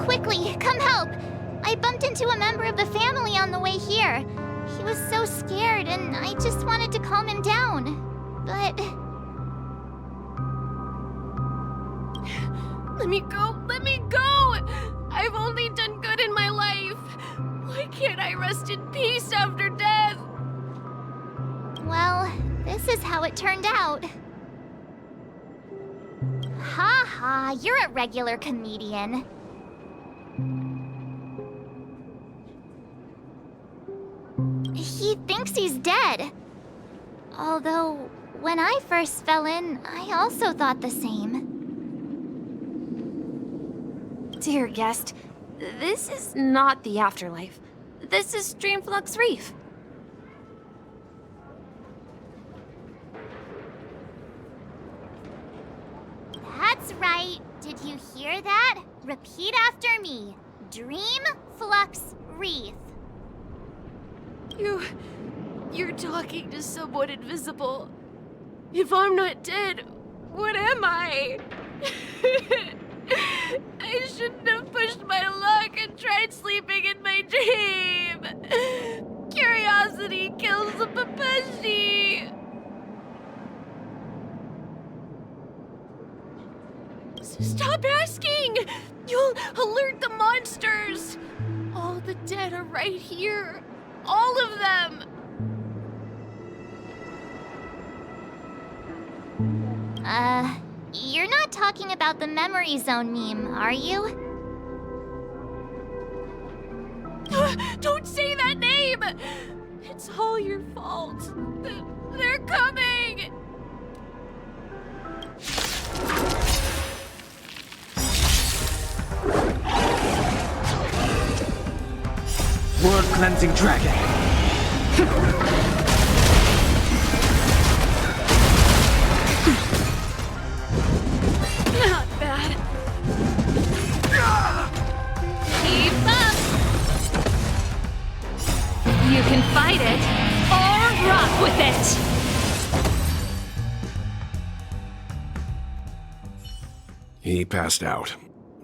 Quickly, come help! I bumped into a member of the family on the way here. He was so scared, and I just wanted to calm him down. But... Let me go! Let me go! I've only done good in my life. Why can't I rest in peace after death? well, this is how it turned out. Ha ha, you're a regular comedian. He thinks he's dead. Although, when I first fell in, I also thought the same. Dear guest, This is not the afterlife. This is Dreamflux Reef. That's right. Did you hear that? Repeat after me. Dreamflux Reef. You're talking to someone invisible. If I'm not dead, what am I? I shouldn't have pushed my luck and tried sleeping in my dream. Curiosity kills the papashi. Stop asking! You'll alert the monsters! All the dead are right here. All of them! You're not talking about the memory zone meme, are you? Don't say that name! It's all your fault. They're coming! World cleansing dragon. Not bad. Keep up! You can fight it, or rock with it! He passed out.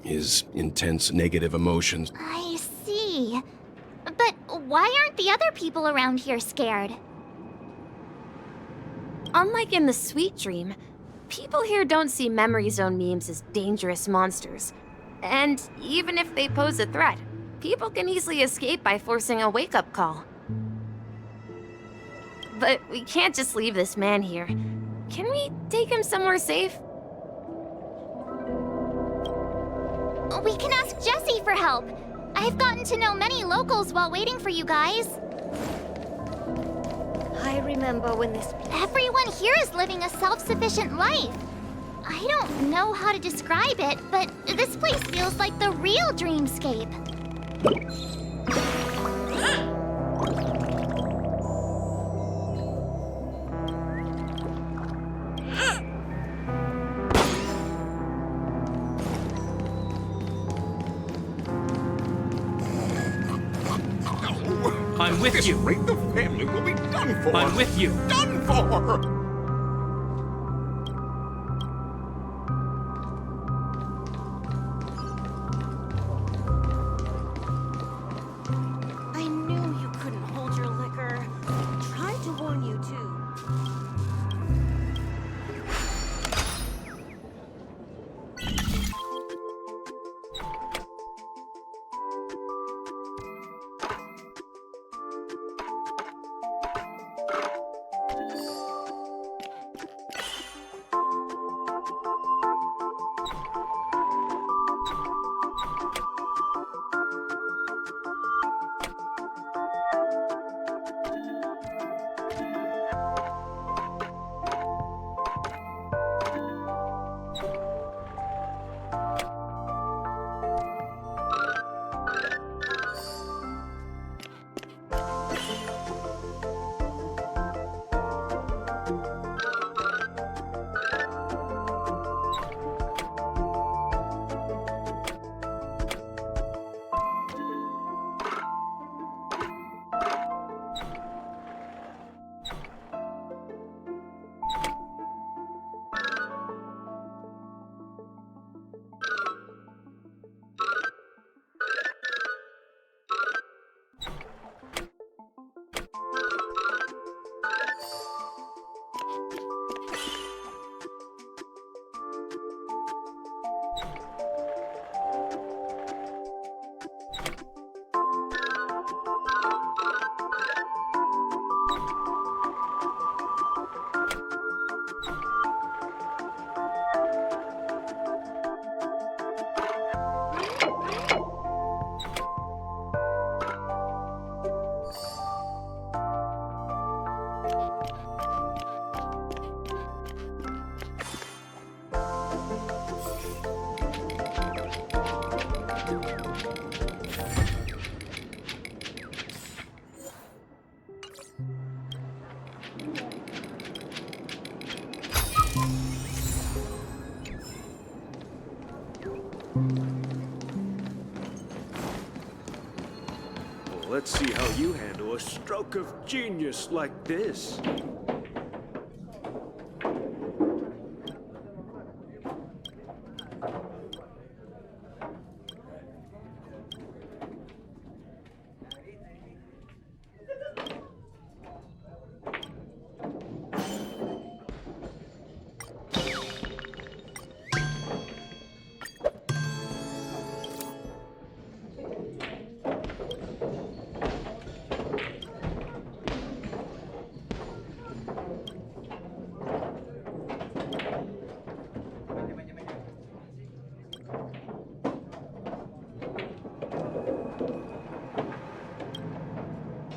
His intense negative emotions. I see. But why aren't the other people around here scared? Unlike in the Sweet Dream, people here don't see memory zone memes as dangerous monsters. And even if they pose a threat, people can easily escape by forcing a wake-up call. But we can't just leave this man here. Can we take him somewhere safe? We can ask Jessie for help. I've gotten to know many locals while waiting for you guys. I remember when this... Everyone here is living a self-sufficient life. I don't know how to describe it, but this place feels like the real dreamscape. I'm with you. Rate the family will be done for. I'm with you. Done for. I knew you couldn't hold your liquor. Tried to warn you too. let's see how you handle a stroke of genius like this.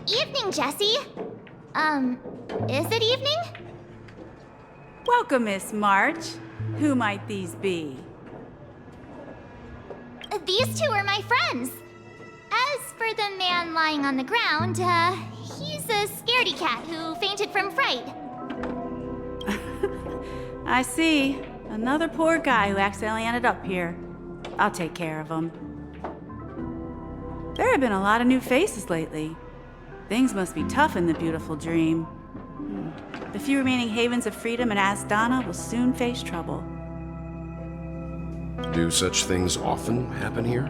Evening, Jessie. Is it evening? Welcome, Miss March. Who might these be? These two are my friends. As for the man lying on the ground, he's a scaredy cat who fainted from fright. I see. Another poor guy who accidentally ended up here. I'll take care of him. There have been a lot of new faces lately. Things must be tough in the beautiful dream. The few remaining havens of freedom in Asdana will soon face trouble. Do such things often happen here?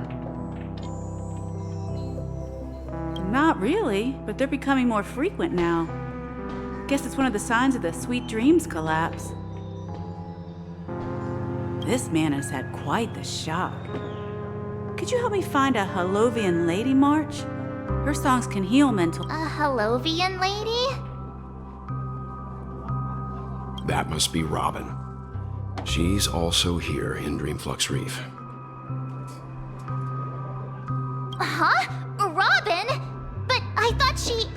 Not really, but they're becoming more frequent now. Guess it's one of the signs of the Sweet Dreams collapse. This man has had quite the shock. Could you help me find a Halovian lady, March? Her songs can heal mental— A Halovian lady? That must be Robin. She's also here in Dreamflux Reef. Huh? Robin? But I thought she...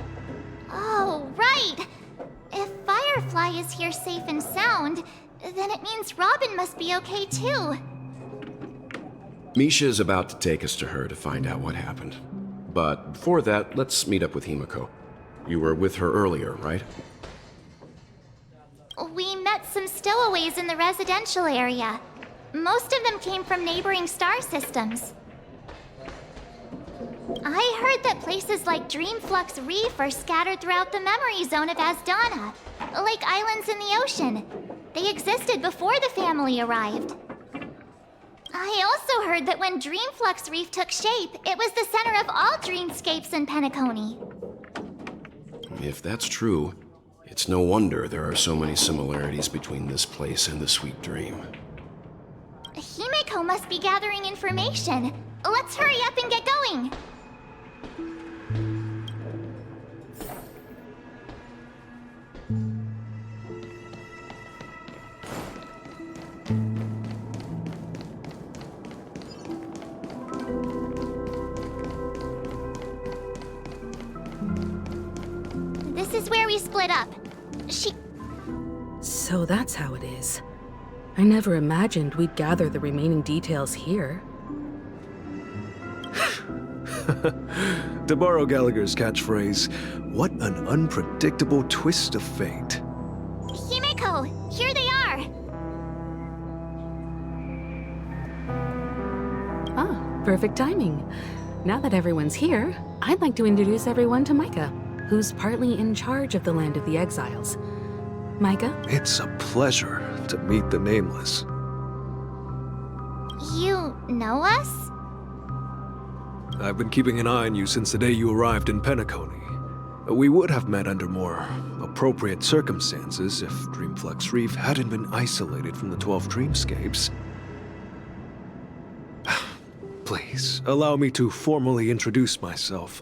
Oh, right. If Firefly is here safe and sound, then it means Robin must be okay too. Misha is about to take us to her to find out what happened. But before that, let's meet up with Himiko. You were with her earlier, right? We met some stowaways in the residential area. Most of them came from neighboring star systems. I heard that places like Dreamflux Reef are scattered throughout the memory zone of Asdana, like islands in the ocean. They existed before the family arrived. I also heard that when Dreamflux Reef took shape, it was the center of all dreamscapes in Penacony. If that's true, it's no wonder there are so many similarities between this place and the Sweet Dream. Himiko must be gathering information. Let's hurry up and get going. This is where we split up. So that's how it is. I never imagined we'd gather the remaining details here. To borrow Gallagher's catchphrase, what an unpredictable twist of fate. Himiko, here they are. Ah, perfect timing. Now that everyone's here, I'd like to introduce everyone to Micah, who's partly in charge of the Land of the Exiles. Micah? It's a pleasure to meet the Nameless. You know us? I've been keeping an eye on you since the day you arrived in Penacony. We would have met under more appropriate circumstances if Dreamflux Reef hadn't been isolated from the 12 dreamscapes. Please, allow me to formally introduce myself.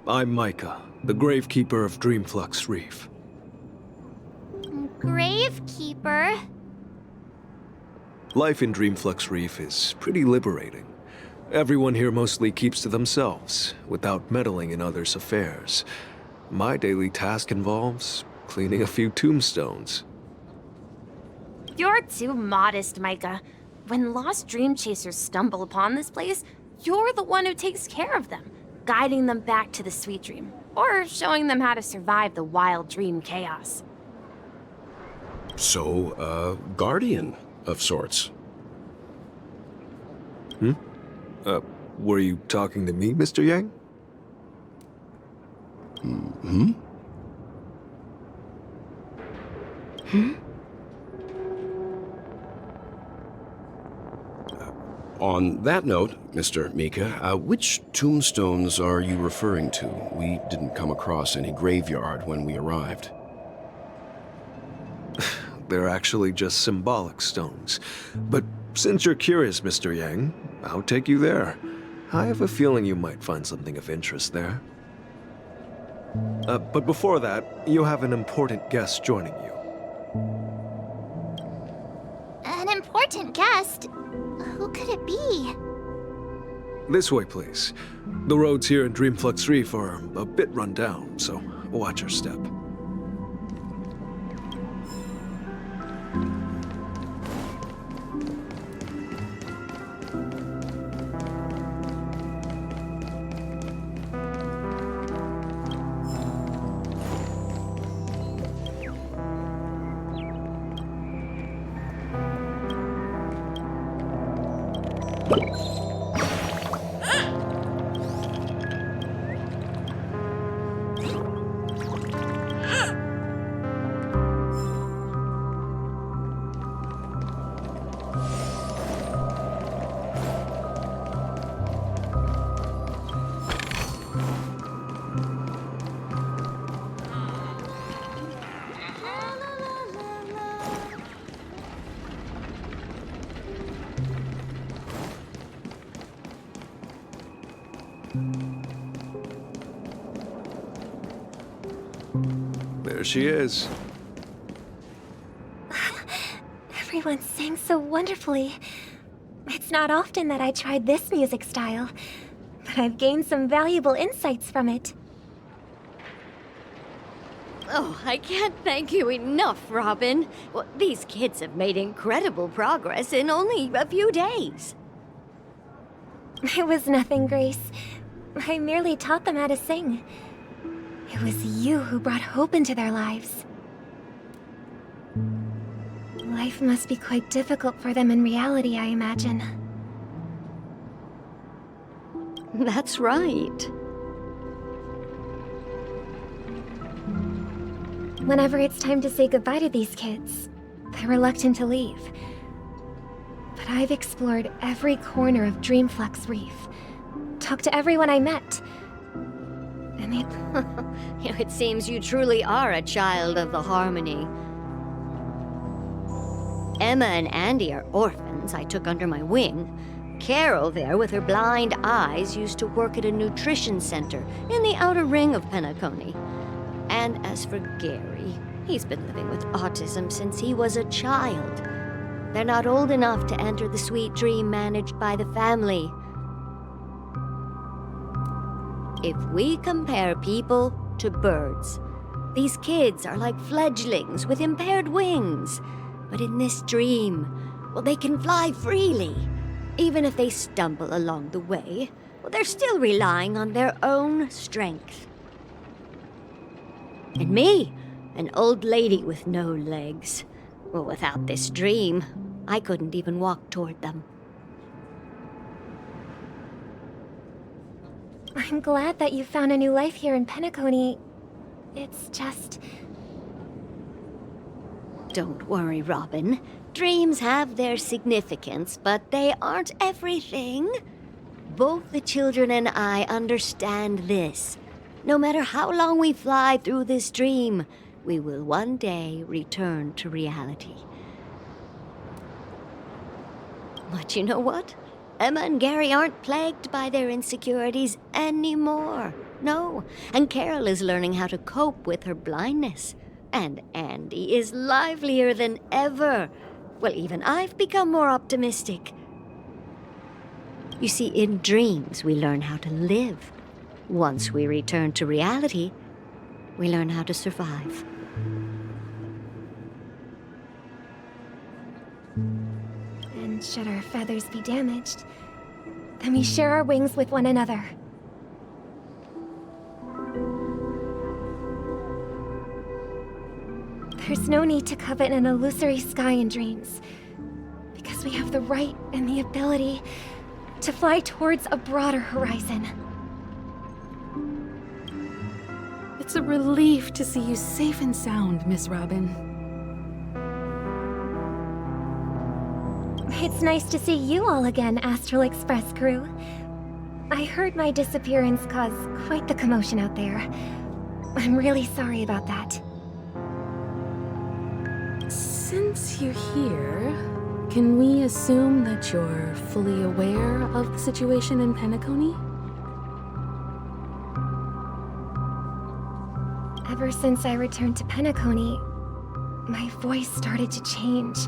I'm Micah, the Gravekeeper of Dreamflux Reef. Gravekeeper? Life in Dreamflux Reef is pretty liberating. Everyone here mostly keeps to themselves, without meddling in others' affairs. My daily task involves cleaning a few tombstones. You're too modest, Micah. When lost dream chasers stumble upon this place, you're the one who takes care of them, guiding them back to the sweet dream, or showing them how to survive the wild dream chaos. So, guardian of sorts. Were you talking to me, Mr. Yang? Hmm? Hmm? On that note, Mr. Mika, which tombstones are you referring to? We didn't come across any graveyard when we arrived. They're actually just symbolic stones. But since you're curious, Mr. Yang, I'll take you there. I have a feeling you might find something of interest there. But before that, you have an important guest joining you. An important guest? Who could it be? This way, please. The roads here in Dreamflux Reef are a bit run down, so watch your step. There she is. Everyone sang so wonderfully. It's not often that I tried this music style, but I've gained some valuable insights from it. Oh, I can't thank you enough, Robin. Well, these kids have made incredible progress in only a few days. It was nothing, Grace. I merely taught them how to sing. It was you who brought hope into their lives. Life must be quite difficult for them in reality, I imagine. That's right. Whenever it's time to say goodbye to these kids, they're reluctant to leave. But I've explored every corner of Dreamflux Reef, talked to everyone I met, and they... It seems you truly are a child of the harmony. Emma and Andy are orphans I took under my wing. Carol there, with her blind eyes, used to work at a nutrition center in the outer ring of Penacony. And as for Gary, he's been living with autism since he was a child. They're not old enough to enter the sweet dream managed by the family. If we compare people to birds, these kids are like fledglings with impaired wings. But in this dream, well, they can fly freely. Even if they stumble along the way, well, they're still relying on their own strength. And me, an old lady with no legs. Well, without this dream, I couldn't even walk toward them. I'm glad that you found a new life here in Penacony. It's just... Don't worry, Robin. Dreams have their significance, but they aren't everything. Both the children and I understand this. No matter how long we fly through this dream, we will one day return to reality. But you know what? Emma and Gary aren't plagued by their insecurities anymore. No, and Carol is learning how to cope with her blindness. And Andy is livelier than ever. Well, even I've become more optimistic. You see, in dreams, we learn how to live. Once we return to reality, we learn how to survive. And should our feathers be damaged, then we share our wings with one another. There's no need to covet an illusory sky in dreams, because we have the right and the ability to fly towards a broader horizon. It's a relief to see you safe and sound, Miss Robin. It's nice to see you all again, Astral Express crew. I heard my disappearance caused quite the commotion out there. I'm really sorry about that. Since you're here, can we assume that you're fully aware of the situation in Penacony? Ever since I returned to Penacony, my voice started to change,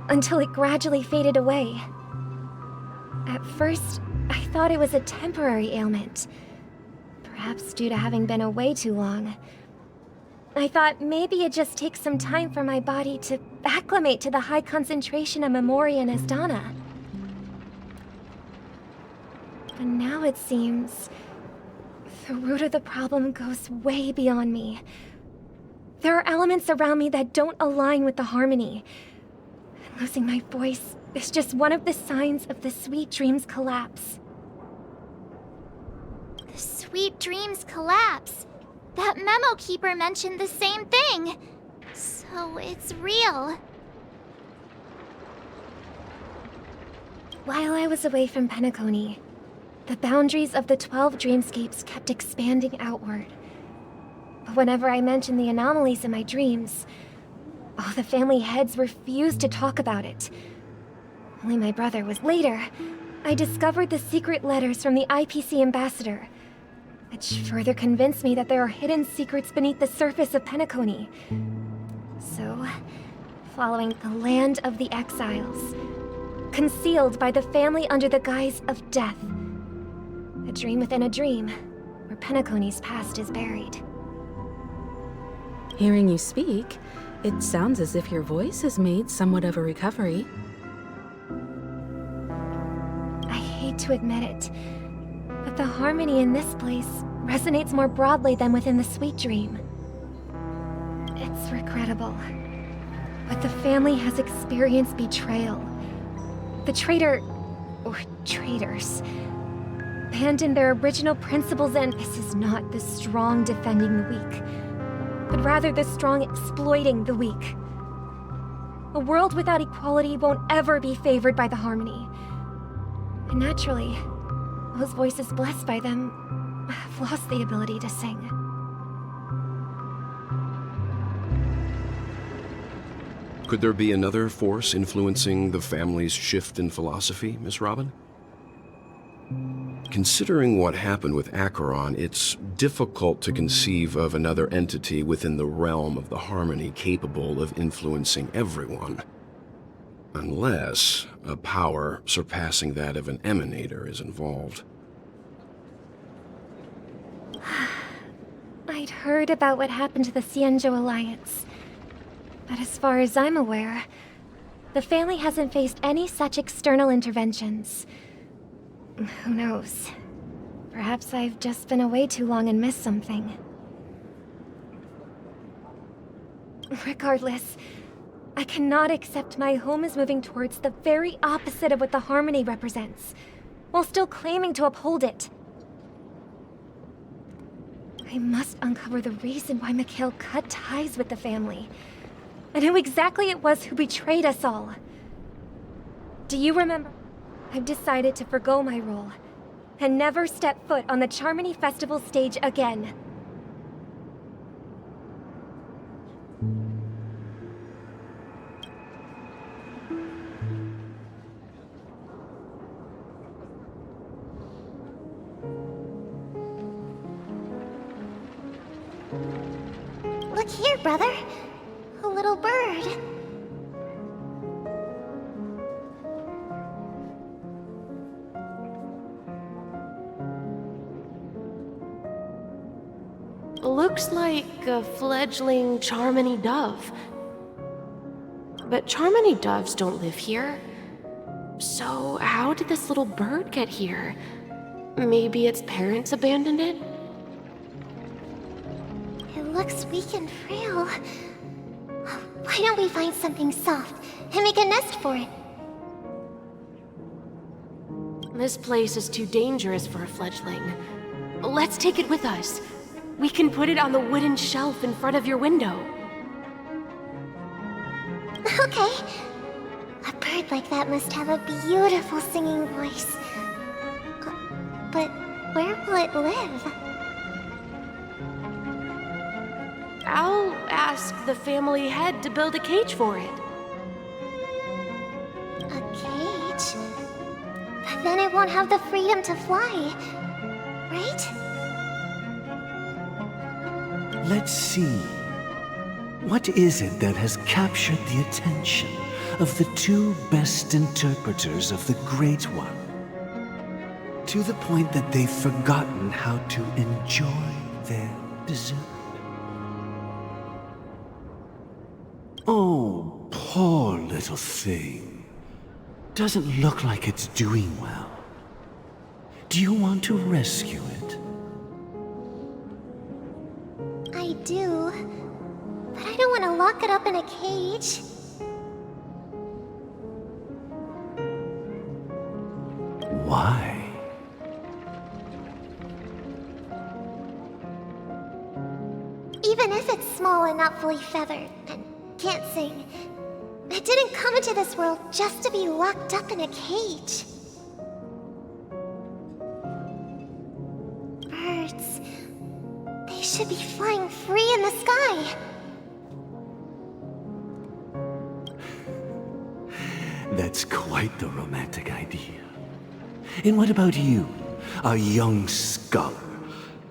until it gradually faded away. At first, I thought it was a temporary ailment, perhaps due to having been away too long. I thought maybe it just takes some time for my body to acclimate to the high concentration of Memoria and Asdana. But now it seems the root of the problem goes way beyond me. There are elements around me that don't align with the harmony. Losing my voice is just one of the signs of the Sweet Dreams collapse. The Sweet Dreams collapse. That memo keeper mentioned the same thing. So it's real. While I was away from Penacony, the boundaries of the 12 dreamscapes kept expanding outward. But whenever I mentioned the anomalies in my dreams, all the family heads refused to talk about it. Only my brother was. Later, I discovered the secret letters from the IPC ambassador, which further convinced me that there are hidden secrets beneath the surface of Penacony. So, following the land of the exiles, concealed by the family under the guise of death. A dream within a dream, where Penacony's past is buried. Hearing you speak, it sounds as if your voice has made somewhat of a recovery. I hate to admit it, but the harmony in this place resonates more broadly than within the Sweet Dream. It's regrettable, but the family has experienced betrayal. The traitor, or traitors, abandoned their original principles, and this is not the strong defending the weak, but rather the strong exploiting the weak. A world without equality won't ever be favored by the harmony. And naturally, those voices blessed by them have lost the ability to sing. Could there be another force influencing the family's shift in philosophy, Miss Robin? Considering what happened with Acheron, it's difficult to conceive of another entity within the realm of the harmony capable of influencing everyone. Unless a power surpassing that of an emanator is involved. I'd heard about what happened to the Xianzhou Alliance. But as far as I'm aware, the family hasn't faced any such external interventions. Who knows? Perhaps I've just been away too long and missed something. Regardless, I cannot accept my home is moving towards the very opposite of what the harmony represents, while still claiming to uphold it. I must uncover the reason why Mikhail cut ties with the family, and who exactly it was who betrayed us all. Do you remember? I've decided to forgo my role, and never step foot on the Charmony Festival stage again. Look here, brother. A little bird. Looks like a fledgling Charmony dove. But Charmony doves don't live here. So how did this little bird get here? Maybe its parents abandoned it? It looks weak and frail. Why don't we find something soft and make a nest for it? This place is too dangerous for a fledgling. Let's take it with us. We can put it on the wooden shelf in front of your window. Okay. A bird like that must have a beautiful singing voice. But where will it live? I'll ask the family head to build a cage for it. A cage? But then it won't have the freedom to fly, right? Let's see. What is it that has captured the attention of the two best interpreters of the Great One? To the point that they've forgotten how to enjoy their dessert. Oh, poor little thing. Doesn't look like it's doing well. Do you want to rescue it? I do. But I don't want to lock it up in a cage. Why? Even if it's small and not fully feathered, and can't sing, it didn't come into this world just to be locked up in a cage. Birds, they should be flying free in the sky. That's quite the romantic idea. And what about you, a young scholar?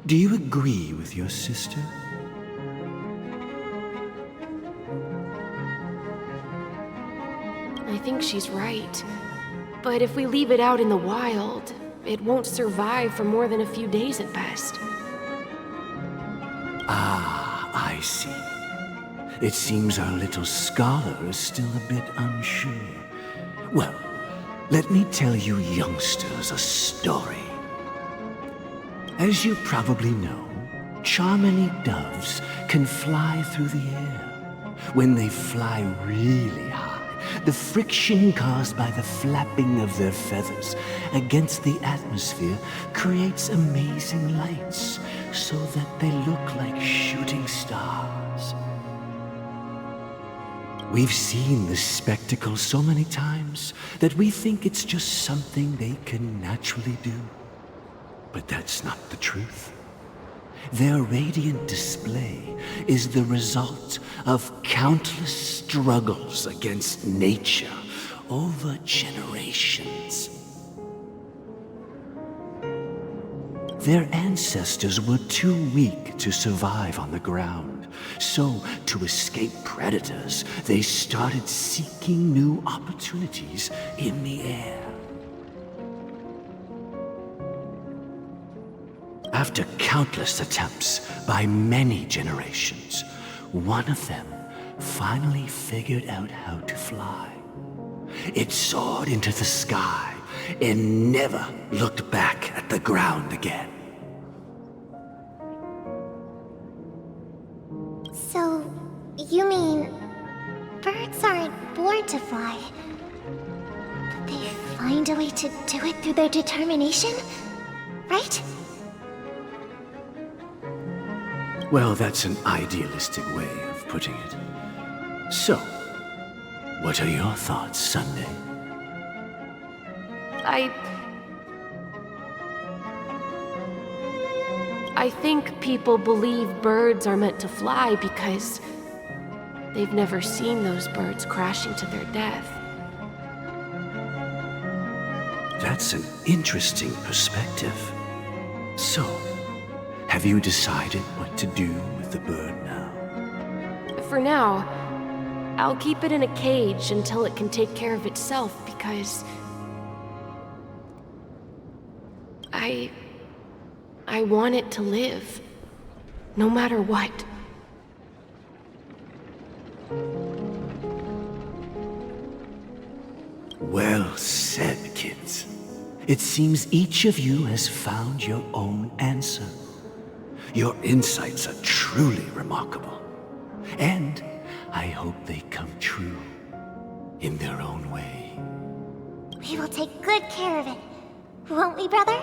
Do you agree with your sister? I think she's right. But if we leave it out in the wild, it won't survive for more than a few days at best. Ah, I see. It seems our little scholar is still a bit unsure. Well, let me tell you youngsters a story. As you probably know, charming doves can fly through the air. When they fly really high, the friction caused by the flapping of their feathers against the atmosphere creates amazing lights so that they look like shooting stars. We've seen this spectacle so many times that we think it's just something they can naturally do. But that's not the truth. Their radiant display is the result of countless struggles against nature over generations. Their ancestors were too weak to survive on the ground, so to escape predators, they started seeking new opportunities in the air. After countless attempts by many generations, one of them finally figured out how to fly. It soared into the sky and never looked back at the ground again. So, you mean birds aren't born to fly, but they find a way to do it through their determination, right? Well, that's an idealistic way of putting it. So, what are your thoughts, Sunday? I think people believe birds are meant to fly because they've never seen those birds crashing to their death. That's an interesting perspective. So, have you decided what to do with the bird now? For now, I'll keep it in a cage until it can take care of itself because I want it to live, no matter what. Well said, kids. It seems each of you has found your own answer. Your insights are truly remarkable. And I hope they come true in their own way. We will take good care of it, won't we, brother?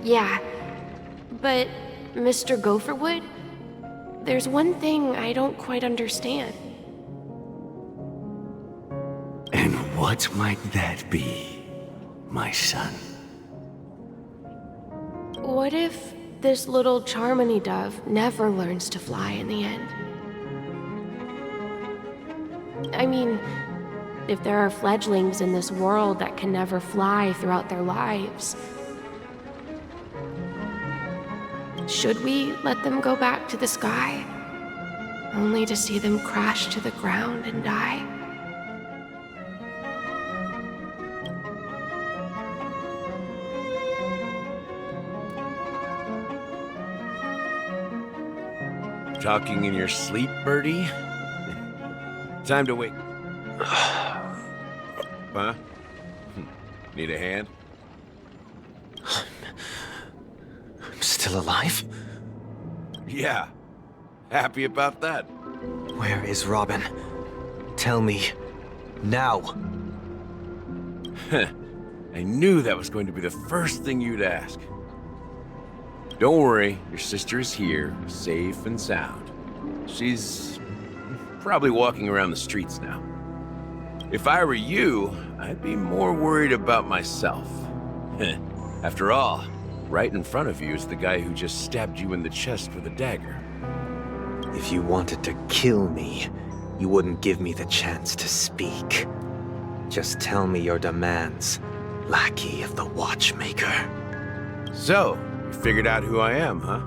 Yeah. But, Mr. Gopherwood, there's one thing I don't quite understand. And what might that be, my son? What if this little Charmony dove never learns to fly in the end? I mean, if there are fledglings in this world that can never fly throughout their lives, should we let them go back to the sky, only to see them crash to the ground and die? Talking in your sleep, Birdie? Time to wake. Huh? Need a hand? I'm still alive? Yeah. Happy about that. Where is Robin? Tell me. Now. I knew that was going to be the first thing you'd ask. Don't worry, your sister is here, safe and sound. She's probably walking around the streets now. If I were you, I'd be more worried about myself. After all, right in front of you is the guy who just stabbed you in the chest with a dagger. If you wanted to kill me, you wouldn't give me the chance to speak. Just tell me your demands, lackey of the watchmaker. So, you figured out who I am, huh?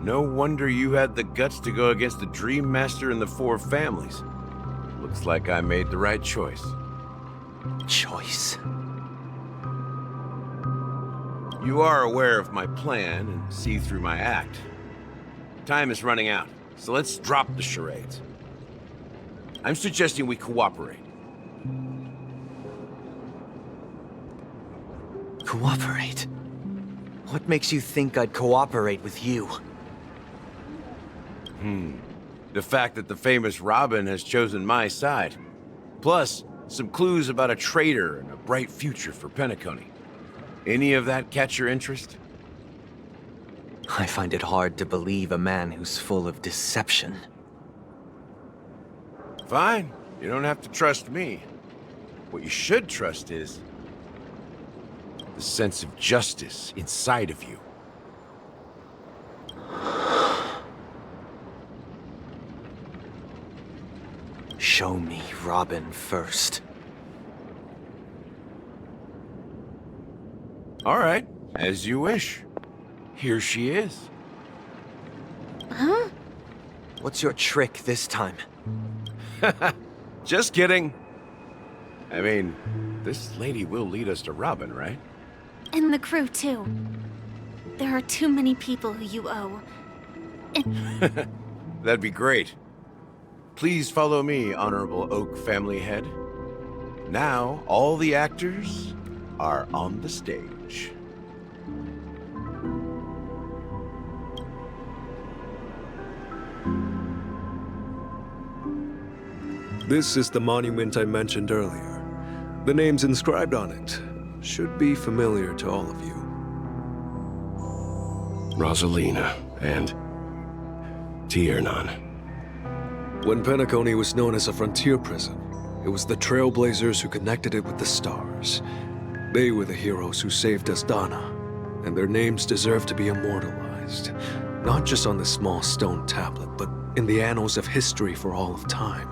No wonder you had the guts to go against the Dream Master and the Four Families. Looks like I made the right choice. Choice? You are aware of my plan and see through my act. Time is running out, so let's drop the charades. I'm suggesting we cooperate. Cooperate? What makes you think I'd cooperate with you? The fact that the famous Robin has chosen my side. Plus, some clues about a traitor and a bright future for Penacony. Any of that catch your interest? I find it hard to believe a man who's full of deception. Fine. You don't have to trust me. What you should trust is the sense of justice inside of you. Show me Robin first. All right, as you wish. Here she is. Huh? What's your trick this time? Just kidding. I mean, this lady will lead us to Robin, right? And the crew, too. There are too many people who you owe. That'd be great. Please follow me, Honorable Oak Family Head. Now, all the actors are on the stage. This is the monument I mentioned earlier. The names inscribed on it should be familiar to all of you. Rosalina and Tiernan. When Penacony was known as a frontier prison, it was the Trailblazers who connected it with the stars. They were the heroes who saved Asdana, and their names deserve to be immortalized, not just on this small stone tablet, but in the annals of history for all of time.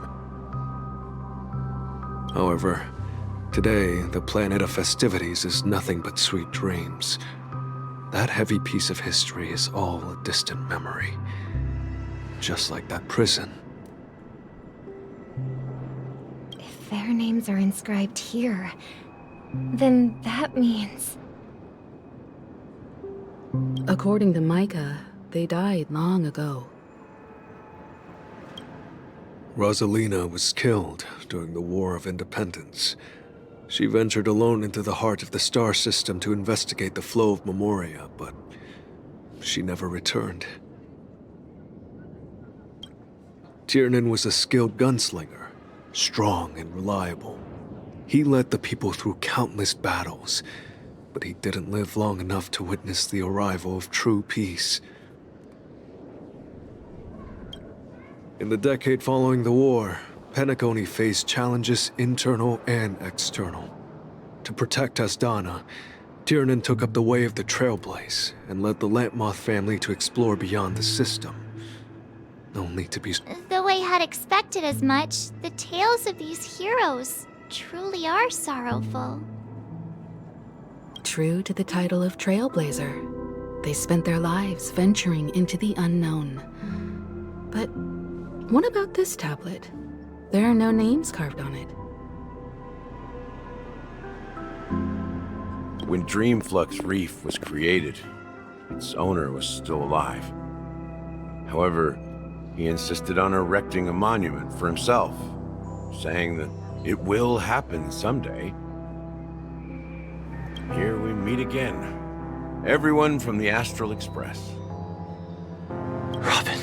However, today, the planet of festivities is nothing but sweet dreams. That heavy piece of history is all a distant memory, just like that prison. If their names are inscribed here, then that means... According to Micah, they died long ago. Rosalina was killed during the War of Independence. She ventured alone into the heart of the star system to investigate the flow of Memoria, but she never returned. Tiernan was a skilled gunslinger, strong and reliable. He led the people through countless battles, but he didn't live long enough to witness the arrival of true peace. In the decade following the war, Penacony faced challenges internal and external. To protect Asdana, Tiernan took up the way of the Trailblaze and led the Lampmoth family to explore beyond the system. Only to be... Though I had expected as much, the tales of these heroes truly are sorrowful. True to the title of Trailblazer, they spent their lives venturing into the unknown. But what about this tablet? There are no names carved on it. When Dreamflux Reef was created, its owner was still alive. However, he insisted on erecting a monument for himself, saying that it will happen someday. Here we meet again. Everyone from the Astral Express. Robin.